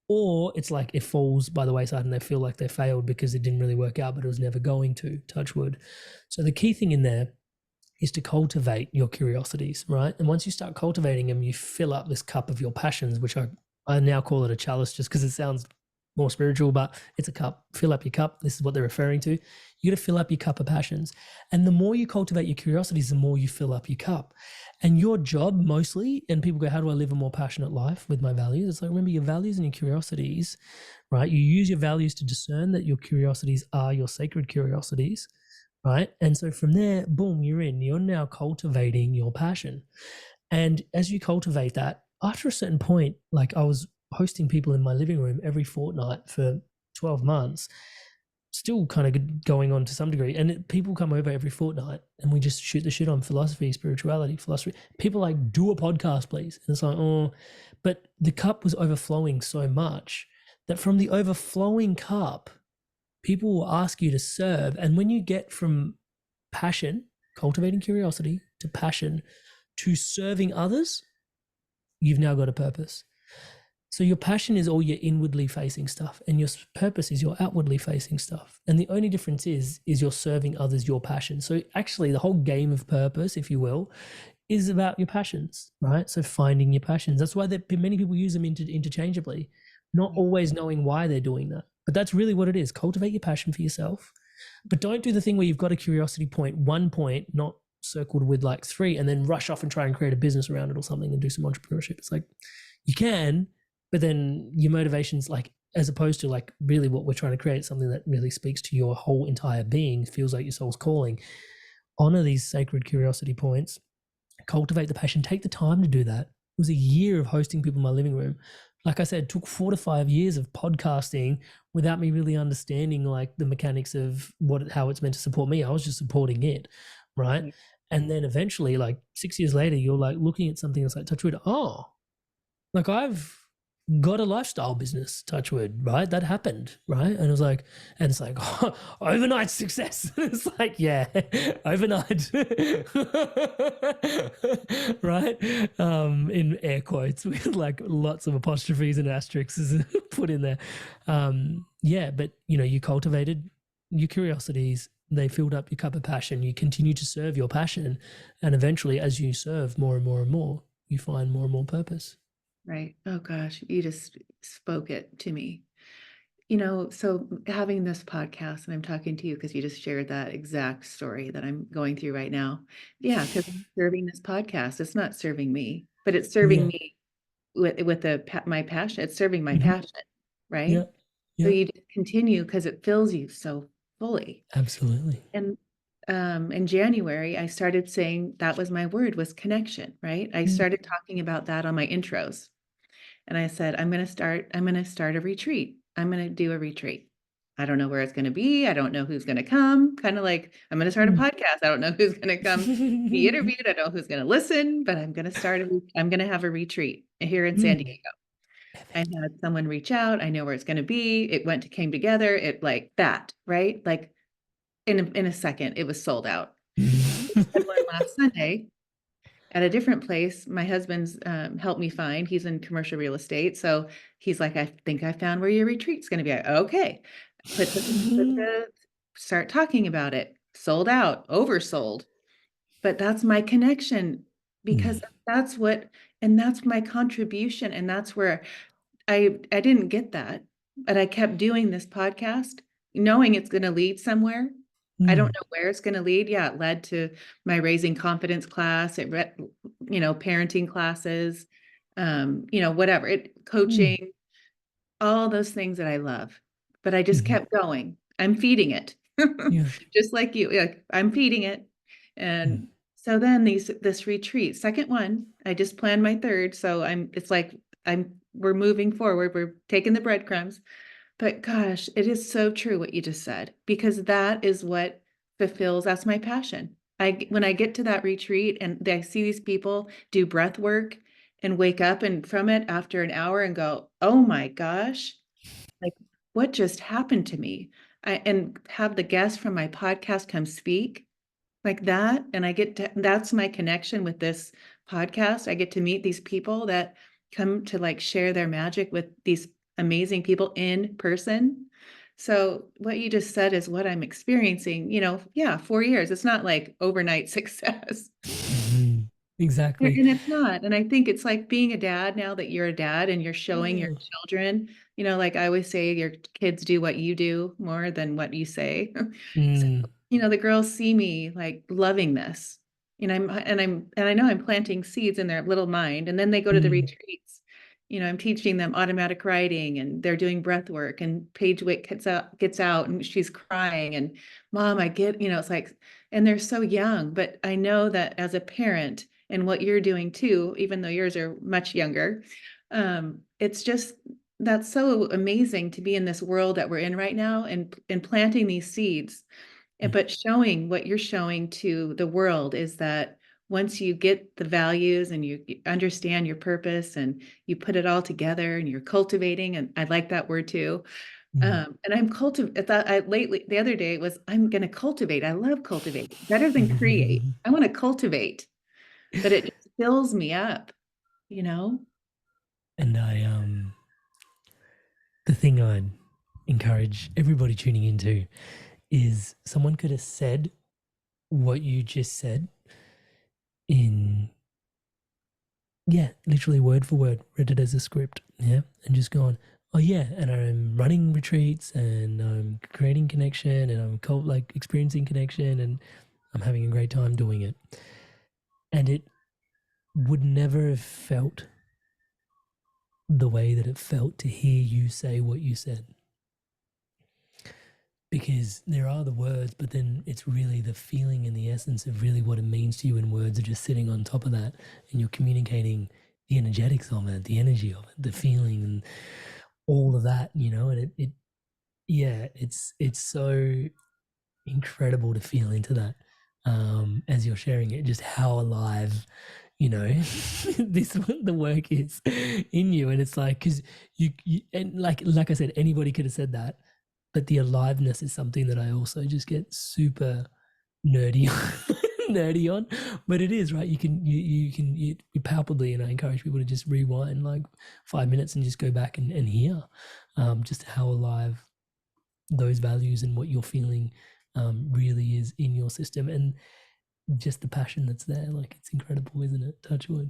or it's like it falls by the wayside and they feel like they failed because it didn't really work out, but it was never going to, touch wood. So the key thing in there is to cultivate your curiosities, right? And once you start cultivating them, you fill up this cup of your passions, which I now call it a chalice just because it sounds more spiritual, but it's a cup. Fill up your cup. This is what they're referring to. You got to fill up your cup of passions. And the more you cultivate your curiosities, the more you fill up your cup. And your job mostly, and people go, how do I live a more passionate life with my values? It's like, remember your values and your curiosities, right? You use your values to discern that your curiosities are your sacred curiosities, right? And so from there, boom, you're in. You're now cultivating your passion. And as you cultivate that, after a certain point, like I was hosting people in my living room every fortnight for 12 months, still kind of going on to some degree. And people come over every fortnight and we just shoot the shit on philosophy, spirituality, philosophy. People like, do a podcast, please. And it's like, oh, but the cup was overflowing so much that from the overflowing cup, people will ask you to serve. And when you get from passion, cultivating curiosity, to passion, to serving others, you've now got a purpose. So your passion is all your inwardly facing stuff, and your purpose is your outwardly facing stuff. And the only difference is you're serving others your passion. So actually the whole game of purpose, if you will, is about your passions, right? So finding your passions. That's why many people use them interchangeably, not always knowing why they're doing that. But that's really what it is. Cultivate your passion for yourself, but don't do the thing where you've got a curiosity point, 1 point, not circled with like 3, and then rush off and try and create a business around it or something and do some entrepreneurship. It's like, you can, but then your motivation's like, as opposed to like really what we're trying to create, something that really speaks to your whole entire being, feels like your soul's calling. Honor these sacred curiosity points, cultivate the passion, take the time to do that. It was a year of hosting people in my living room. Like I said, it took 4 to 5 years of podcasting without me really understanding like the mechanics of how it's meant to support me. I was just supporting it, right? And then eventually, like 6 years later, you're like looking at something that's like, touch wood, oh, like I've got a lifestyle business, touch wood, right? That happened, right? And it was like, and it's like, oh, overnight success. It's like, yeah, overnight, right? In air quotes with like lots of apostrophes and asterisks put in there. Yeah, but you cultivated your curiosities, they filled up your cup of passion, you continue to serve your passion, and eventually as you serve more and more and more, you find more and more purpose. Right. Oh gosh, you just spoke it to me. So having this podcast, and I'm talking to you because you just shared that exact story that I'm going through right now. Yeah, because I'm serving this podcast. It's not serving me, but it's serving Yeah. me with my passion. It's serving my Mhm. passion, right? Yeah. So Yeah. you just continue because it fills you so fully. Absolutely. And in January, I started saying that was my word, was connection, right? I Mm. started talking about that on my intros. And I said, I'm going to start a retreat. I'm going to do a retreat. I don't know where it's going to be. I don't know who's going to come. Kind of like I'm going to start a Mm. podcast. I don't know who's going to come be interviewed. I don't know who's going to listen, but I'm going to have a retreat here in San Mm. Diego. I had someone reach out. I know where it's going to be. Came together. It like that, right? Like in a second, it was sold out. Had one last Sunday at a different place. My husband's helped me find. He's in commercial real estate, so he's like, "I think I found where your retreat's going to be." Okay, put the start talking about it. Sold out, oversold. But that's my connection because Mm. that's what, and that's my contribution, and that's where I didn't get that, but I kept doing this podcast, knowing it's gonna lead somewhere. I don't Mm. know where it's gonna lead. Yeah, it led to my raising confidence class, parenting classes, whatever, Mm. coaching, all those things that I love. But I just Mhm. kept going. I'm feeding it. Yeah. Just like you. Yeah, I'm feeding it. Mm. And so then this retreat, second one, I just planned my third. So it's like we're moving forward. We're taking the breadcrumbs. But gosh, it is so true what you just said, because that is what that's my passion. When I get to that retreat and I see these people do breath work and wake up and from it after an hour and go, oh my gosh, like what just happened to me? And have the guests from my podcast come speak like that. And that's my connection with this podcast. I get to meet these people that come to like share their magic with these amazing people in person. So what you just said is what I'm experiencing, yeah, 4 years. It's not like overnight success. Mhm. Exactly. And it's not. And I think it's like being a dad now that you're a dad and you're showing your Yeah. children, like I always say, your kids do what you do more than what you say. So, Mm. the girls see me like loving this. And I know I'm planting seeds in their little mind. And then they go to the Mm. retreats. I'm teaching them automatic writing and they're doing breath work and Paige Wick gets out and she's crying and mom, I get, it's like, and they're so young, but I know that as a parent, and what you're doing too, even though yours are much younger. It's just that's so amazing to be in this world that we're in right now and planting these seeds. Mm. But showing what you're showing to the world is that once you get the values and you understand your purpose and you put it all together and you're cultivating, and I like that word too. Mm. And I'm cultivating that I lately the other day was I'm gonna cultivate. I love cultivating better than create. I want to cultivate, but it just fills me up, you know? And the thing I'd encourage everybody tuning into is someone could have said what you just said in, yeah, literally word for word, read it as a script, yeah, and just gone, oh yeah, and I'm running retreats and I'm creating connection and I'm like experiencing connection and I'm having a great time doing it. And it would never have felt the way that it felt to hear you say what you said. Because there are the words, but then it's really the feeling and the essence of really what it means to you, and words are just sitting on top of that, and you're communicating the energetics of it, the energy of it, the feeling, and all of that, and it yeah, it's so incredible to feel into that, as you're sharing it, just how alive, this the work is in you. And it's like, because you and like I said, anybody could have said that, but the aliveness is something that I also just get super nerdy nerdy on. But it is right, you palpably, and I encourage people to just rewind like 5 minutes and just go back and hear, just how alive those values and what you're feeling, really is in your system, and just the passion that's there. Like, it's incredible, isn't it? Touch wood.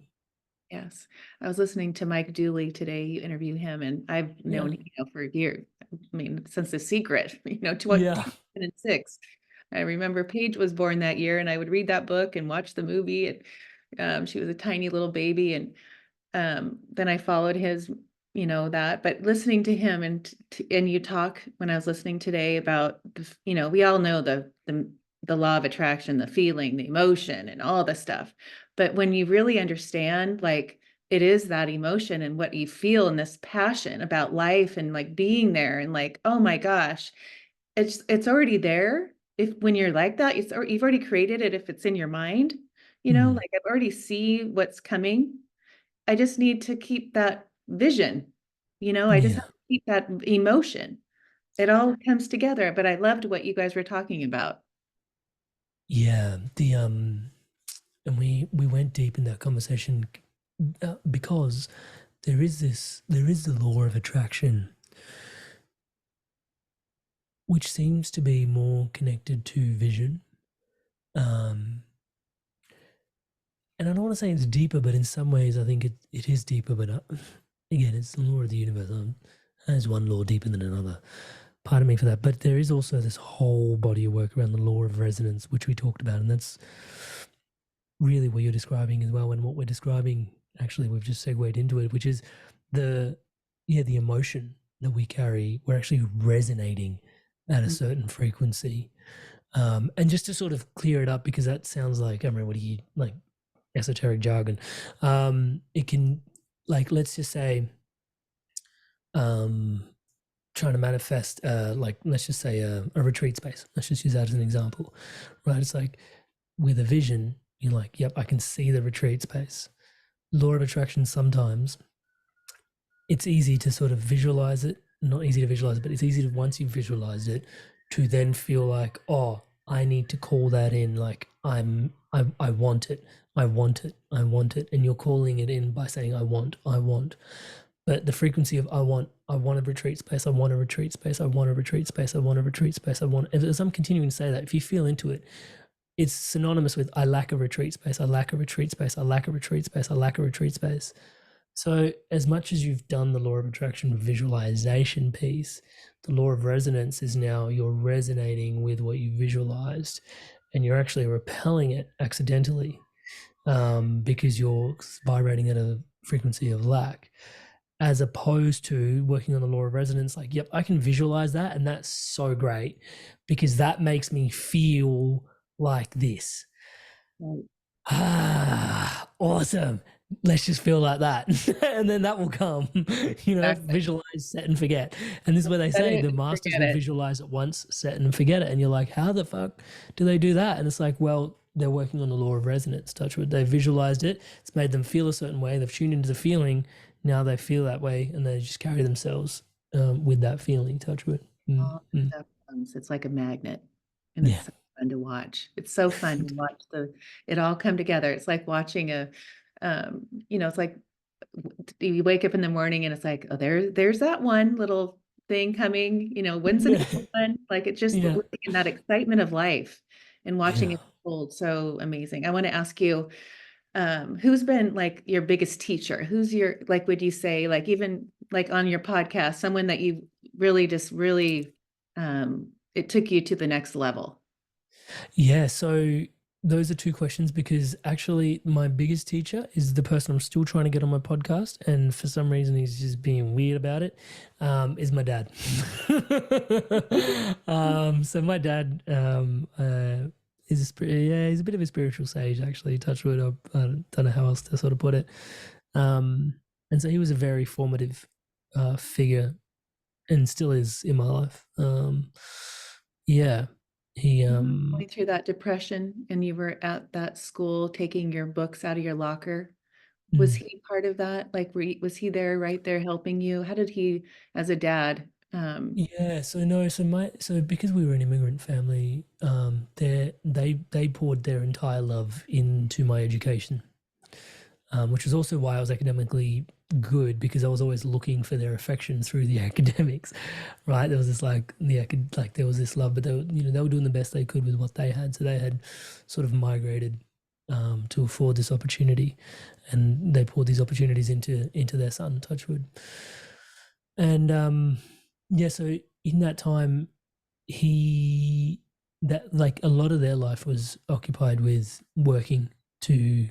Yes. I was listening to Mike Dooley today. You interview him, and I've Yeah. known, for years. I mean, since The Secret, Yeah. 2006. I remember Paige was born that year, and I would read that book and watch the movie. And she was a tiny little baby, and then I followed his, that, but listening to him and you talk when I was listening today about we all know the law of attraction, the feeling, the emotion, and all the stuff. But when you really understand, like it is that emotion and what you feel and this passion about life and like being there and like, oh my gosh, it's already there. If when you're like that, you've already created it if it's in your mind, Mm. like I've already see what's coming. I just need to keep that vision. I just have Yeah. to keep that emotion. It all comes together, but I loved what you guys were talking about. Yeah. And we went deep in that conversation because there is the law of attraction, which seems to be more connected to vision. Um, and I don't want to say it's deeper, but in some ways I think it is deeper. But again, it's the law of the universe. There's one law deeper than another. Pardon me for that. But there is also this whole body of work around the law of resonance, which we talked about, and that's really what you're describing as well. And what we're describing, actually, we've just segued into it, which is the the emotion that we carry. We're actually resonating at a Mm. certain frequency. And just to sort of clear it up, because that sounds like, I mean, what do you like esoteric jargon? It can, like, let's just say, um, trying to manifest, like, let's just say a retreat space. Let's just use that as an example, right? It's like with a vision, you're like, yep, I can see the retreat space. Law of attraction, sometimes it's easy to sort of visualize it. Not easy to visualize it, but it's easy to, once you've visualized it, to then feel like, oh, I need to call that in. Like I want it. I want it. I want it. And you're calling it in by saying, I want, I want. But the frequency of I want a retreat space, I want a retreat space, I want a retreat space, I want a retreat space, I want, as I'm continuing to say that, if you feel into it, it's synonymous with I lack a retreat space, I lack a retreat space, I lack a retreat space, I lack a retreat space. So, as much as you've done the law of attraction visualization piece, the law of resonance is now you're resonating with what you visualized and you're actually repelling it accidentally, because you're vibrating at a frequency of lack, as opposed to working on the law of resonance. Like, yep, I can visualize that, and that's so great because that makes me feel like this. Right. Ah, awesome. Let's just feel like that. And then that will come, Exactly. visualize, set and forget. And this is where they Set say it the and masters forget will it. visualize it once, set and forget it. And you're like, how the fuck do they do that? And it's like, well, they're working on the law of resonance, touch wood. They visualized it. It's made them feel a certain way. They've tuned into the feeling. Now they feel that way and they just carry themselves with that feeling, touch wood. All the Mm. stuff comes. It's like a magnet, and Yeah. it's so fun to watch. It's so fun to watch it all come together. It's like watching it's like you wake up in the morning and it's like, oh, there's that one little thing coming. When's the Yeah. next one? Like it just Yeah. living in that excitement of life and watching Yeah. it unfold. So amazing. I want to ask you, who's been like your biggest teacher? Who's your, like, would you say, like, even like on your podcast, someone that you really just really, it took you to the next level? Yeah, so those are two questions because actually my biggest teacher is the person I'm still trying to get on my podcast, and for some reason he's just being weird about it. Is my dad. So my dad is yeah, he's a bit of a spiritual sage actually. Touch wood, I don't know how else to sort of put it. Um, and so he was a very formative figure and still is in my life. Yeah, he Going through that depression and you were at that school taking your books out of your locker. Was mm. he part of that? Like, was he there, right there helping you? How did he, as a dad? Yeah, so no, so because we were an immigrant family, they poured their entire love into my education, which is also why I was academically good because I was always looking for their affection through the academics, right? There was this like there was this love, but they were doing the best they could with what they had, so they had sort of migrated to afford this opportunity, and they poured these opportunities into their son, Touchwood, and yeah, so in that time he that like a lot of their life was occupied with working to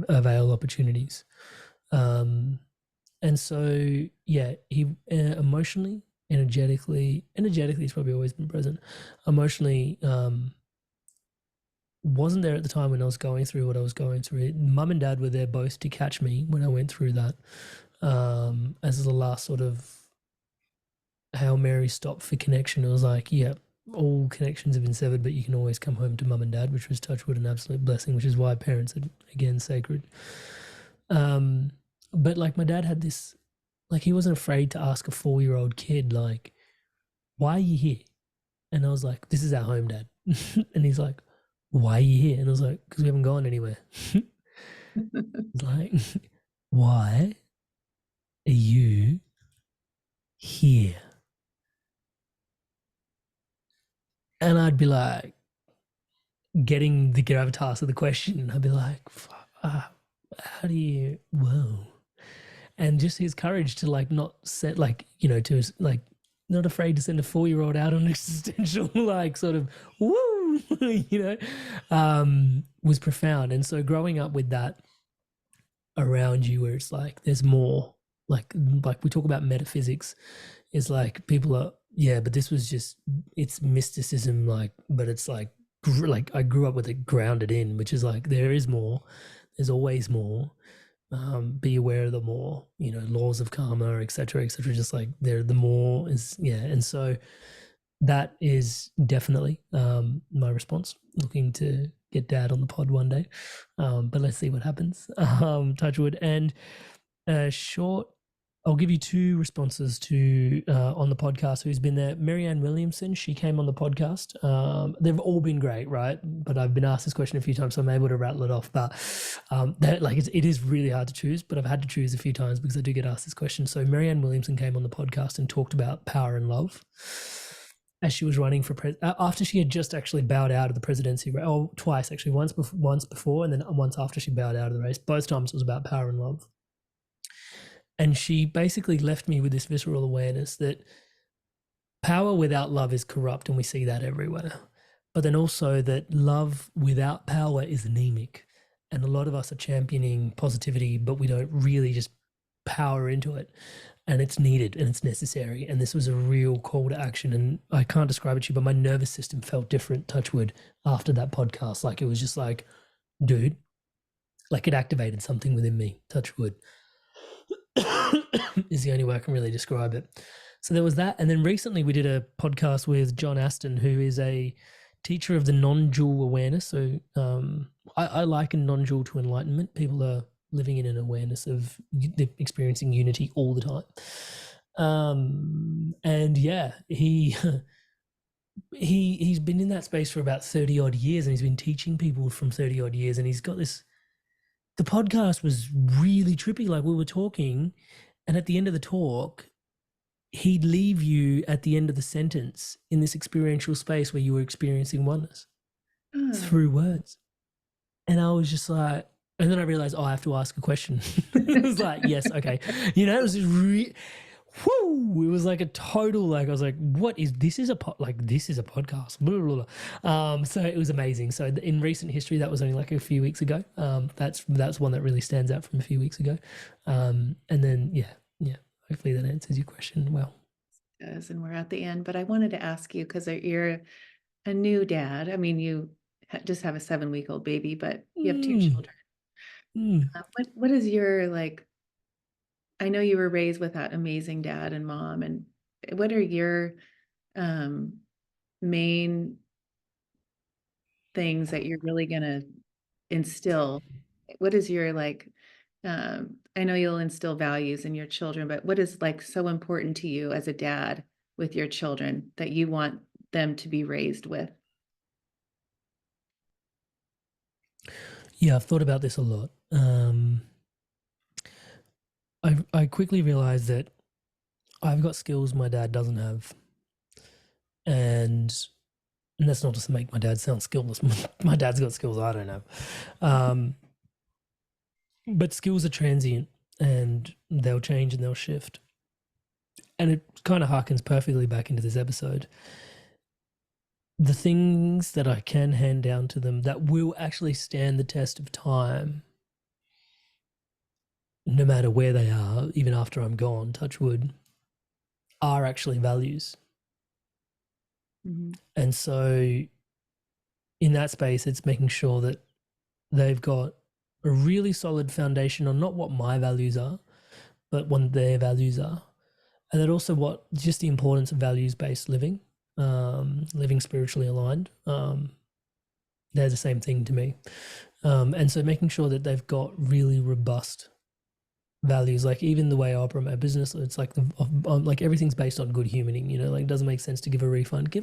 avail opportunities. Um, and so, yeah, he emotionally, energetically is probably always been present. Emotionally, wasn't there at the time when I was going through what I was going through. Mum and dad were there both to catch me when I went through that, as the last sort of Hail Mary stop for connection. It was like, yeah, all connections have been severed, but you can always come home to mum and dad, which was touch wood an absolute blessing, which is why parents are again sacred. But like my dad had this, like he wasn't afraid to ask a 4-year-old kid, like, why are you here? And I was like, this is our home, Dad. And he's like, why are you here? And I was like, because we haven't gone anywhere. He's like, why are you here? And I'd be like, getting the gravitas of the question, I'd be like, how do you, whoa. And just his courage to like not set, like, you know, to like, not afraid to send a 4-year-old out on existential, like, sort of, woo, you know, was profound. And so growing up with that around you, where it's like, there's more, like we talk about metaphysics, is like people are, yeah, but this was just, it's mysticism, like, but it's like I grew up with it grounded in, which is like, there is more, there's always more. Be aware of the more, you know, laws of karma, etc., etc. Just like there, the more is, yeah. And so that is definitely my response. Looking to get dad on the pod one day, but let's see what happens. Touch wood. And short, I'll give you 2 responses to on the podcast who's been there. Marianne Williamson, she came on the podcast. They've all been great, right? But I've been asked this question a few times, so I'm able to rattle it off. But like it is really hard to choose, but I've had to choose a few times because I do get asked this question. So Marianne Williamson came on the podcast and talked about power and love as she was running for after she had just actually bowed out of the presidency, oh, twice actually, once before and then once after she bowed out of the race. Both times it was about power and love. And she basically left me with this visceral awareness that power without love is corrupt, and we see that everywhere. But then also that love without power is anemic. And a lot of us are championing positivity, but we don't really just power into it. And it's needed and it's necessary. And this was a real call to action. And I can't describe it to you, but my nervous system felt different, touch wood, after that podcast. Like it was just like, dude, like it activated something within me, touch wood. Is the only way I can really describe it. So there was that. And then recently we did a podcast with John Aston, who is a teacher of the non-dual awareness. So I liken non-dual to enlightenment. People are living in an awareness of experiencing unity all the time. And yeah, he's been in that space for about 30 odd years, and he's been teaching people from 30 odd years. And he's got this, the podcast was really trippy. Like we were talking, and at the end of the talk, he'd leave you at the end of the sentence in this experiential space where you were experiencing oneness through words. And I was just like, and then I realized, oh, I have to ask a question. It was like, yes, okay. You know, it was just whoo, it was like a total, like, I was like, what is, this is a this is a podcast. Blah, blah, blah. So it was amazing. So in recent history, that was only like a few weeks ago. That's one that really stands out from a few weeks ago. And then, yeah, hopefully that answers your question well. It does, and we're at the end, but I wanted to ask you, because you're a new dad. I mean, you just have a 7-week-old baby, but you have 2 children. What is your, like, I know you were raised with that amazing dad and mom, and what are your main things that you're really going to instill? What is your, like, I know you'll instill values in your children, but what is like so important to you as a dad with your children that you want them to be raised with? Yeah, I've thought about this a lot. I quickly realized that I've got skills my dad doesn't have, and that's not just to make my dad sound skillless. My dad's got skills I don't have, but skills are transient and they'll change and they'll shift. And it kind of harkens perfectly back into this episode. The things that I can hand down to them that will actually stand the test of time, no matter where they are, even after I'm gone, touch wood, are actually values. Mm-hmm. And so in that space, it's making sure that they've got a really solid foundation on not what my values are, but what their values are. And then also what just the importance of values-based living, living spiritually aligned. They're the same thing to me. And so making sure that they've got really robust values, like even the way I operate my business, it's like like everything's based on good humaning, you know, like it doesn't make sense to give a refund,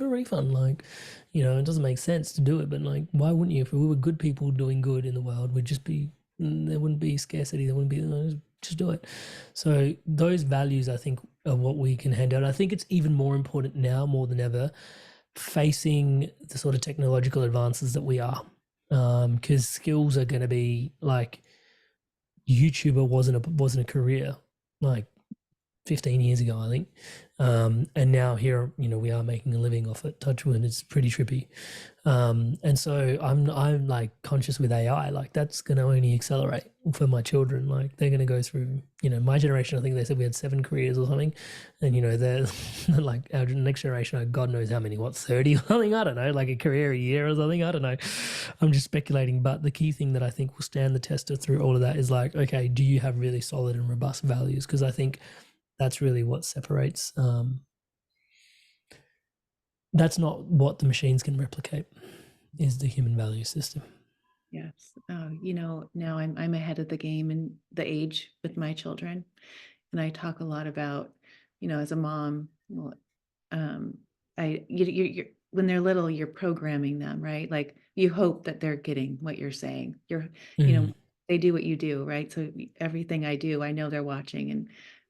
like, you know, it doesn't make sense to do it, but like, why wouldn't you? If we were good people doing good in the world, we'd just be, there wouldn't be scarcity, there wouldn't be, just do it. So those values, I think, are what we can hand out. I think it's even more important now more than ever, facing the sort of technological advances that we are, because skills are going to be like, YouTuber wasn't a career like 15 years ago, I think. And now here, you know, we are making a living off it. Touch wood, it's pretty trippy. And so I'm like conscious with AI, like that's going to only accelerate for my children. Like they're going to go through, you know, my generation, I think they said we had 7 careers or something. And, you know, they're like our next generation, God knows how many, what, 30 or something? I don't know, like a career a year or something. I don't know. I'm just speculating. But the key thing that I think will stand the test of through all of that is like, okay, do you have really solid and robust values? Because I think that's really what separates. That's not what the machines can replicate, is the human value system. Yes. You know, now I'm ahead of the game in the age with my children, and I talk a lot about, you know, as a mom, well, um, you're when they're little, you're programming them, right? Like you hope that they're getting what you're saying. You know, Mm, they do what you do, right? So everything I do, I know they're watching and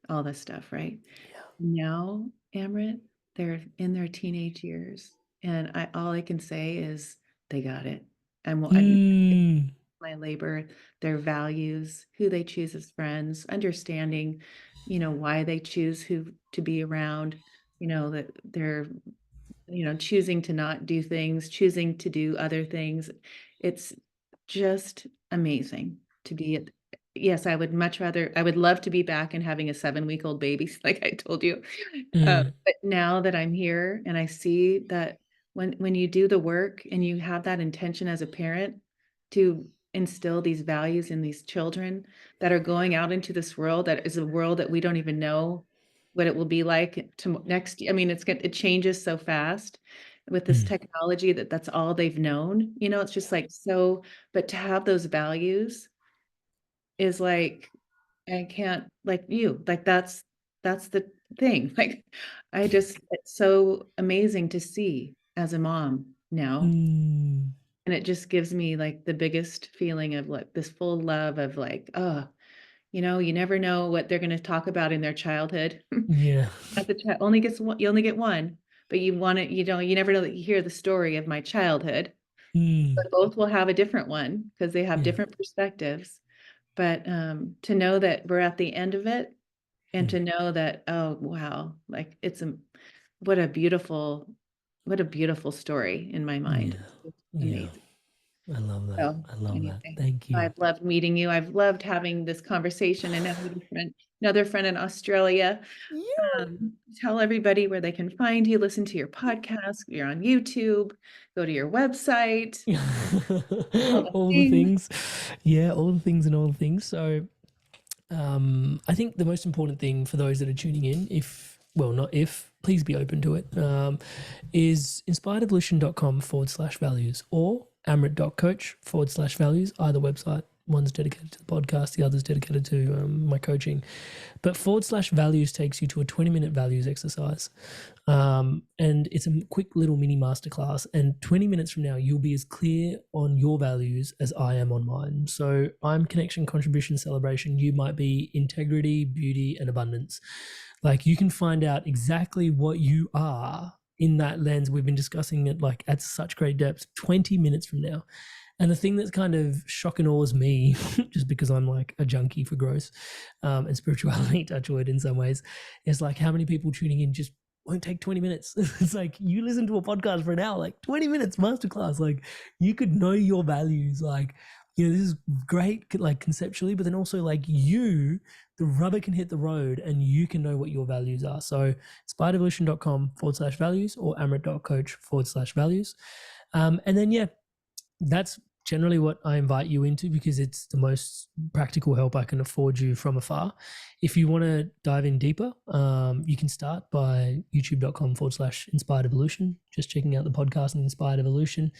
all this stuff, right? yeah. Now, Amrit, they're in their teenage years, and all I can say is they got it. I'm Mm, my labor, their values, who they choose as friends, understanding, you know, why they choose who to be around, you know, that they're, you know, choosing to not do things, choosing to do other things. It's just amazing to be at. Yes, I would love to be back and having a 7-week-old baby, like I told you. mm, But now that I'm here and I see that when you do the work and you have that intention as a parent to instill these values in these children that are going out into this world, that is a world that we don't even know what it will be like to next. I mean, it changes so fast with this mm, technology that that's all they've known. You know, it's just like so, but to have those values is like I can't like you, like that's the thing. Like I just it's so amazing to see as a mom now. mm. And it just gives me like the biggest feeling of like this full love of like, oh, you know, you never know what they're going to talk about in their childhood. Yeah. Not the child only gets one, you only get one, but you want it, you know, you never know that you hear the story of my childhood, Mm, but both will have a different one because they have yeah. different perspectives. But to know that we're at the end of it and Mm, to know that, oh, wow, like it's a what a beautiful story in my mind. yeah. It's Yeah. amazing. I love that. So, I love that. anyway, Thank you. I've loved meeting you. I've loved having this conversation, and now we have another friend in Australia. Yeah. Tell everybody where they can find you, listen to your podcast. You're on YouTube, go to your website, all the All the things. things. Yeah, all the things and all the things. So I think the most important thing for those that are tuning in, if, well, not if, please be open to it, is inspiredevolution.com/values or amrit.coach/values, either website. One's dedicated to the podcast, the other's dedicated to my coaching. But /values takes you to a 20-minute values exercise. And it's a quick little mini masterclass. And 20 minutes from now, you'll be as clear on your values as I am on mine. So I'm connection, contribution, celebration. You might be integrity, beauty, and abundance. Like you can find out exactly what you are in that lens. We've been discussing it like at such great depth 20 minutes from now. And the thing that's kind of shock and awes me, just because I'm like a junkie for growth and spirituality, touch wood in some ways, is like how many people tuning in just won't take 20 minutes. It's like you listen to a podcast for an hour, like 20 minutes masterclass. Like you could know your values. Like, you know, this is great, like conceptually, but then also like the rubber can hit the road and you can know what your values are. So inspiredevolution.com/values or amrit.coach/values. And then, yeah, that's generally what I invite you into because it's the most practical help I can afford you from afar. If you want to dive in deeper, you can start by youtube.com/inspired evolution, just checking out the podcast and Inspired Evolution.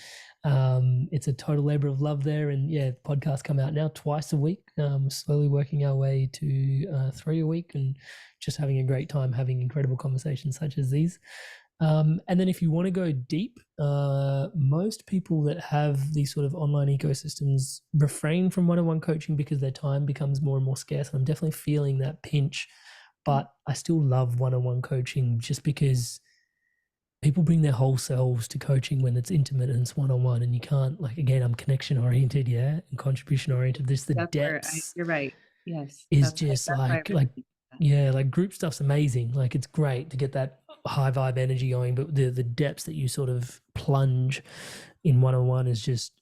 It's a total labor of love there. And yeah, the podcasts come out now twice a week, slowly working our way to 3 a week and just having a great time having incredible conversations such as these. And then if you want to go deep, most people that have these sort of online ecosystems refrain from one-on-one coaching because their time becomes more and more scarce. And I'm definitely feeling that pinch, but I still love one-on-one coaching just because people bring their whole selves to coaching when it's intimate and it's one-on-one, and you can't, like, again, I'm connection oriented, yeah, and contribution oriented. This the That's where depths you're right. Yes, is that's just why I like really that. yeah, like group stuff's amazing. Like it's great to get that high vibe energy going, but the depths that you sort of plunge in one on one is just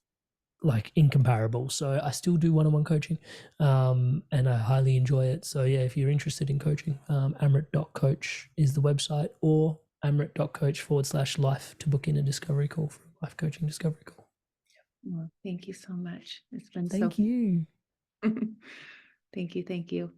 like incomparable. So I still do one on one coaching, and I highly enjoy it. So yeah, if you're interested in coaching, amrit.coach is the website, or amrit.coach/life to book in a discovery call for a life coaching discovery call. Well, thank you so much. It's been so Thank you. thank you. Thank you.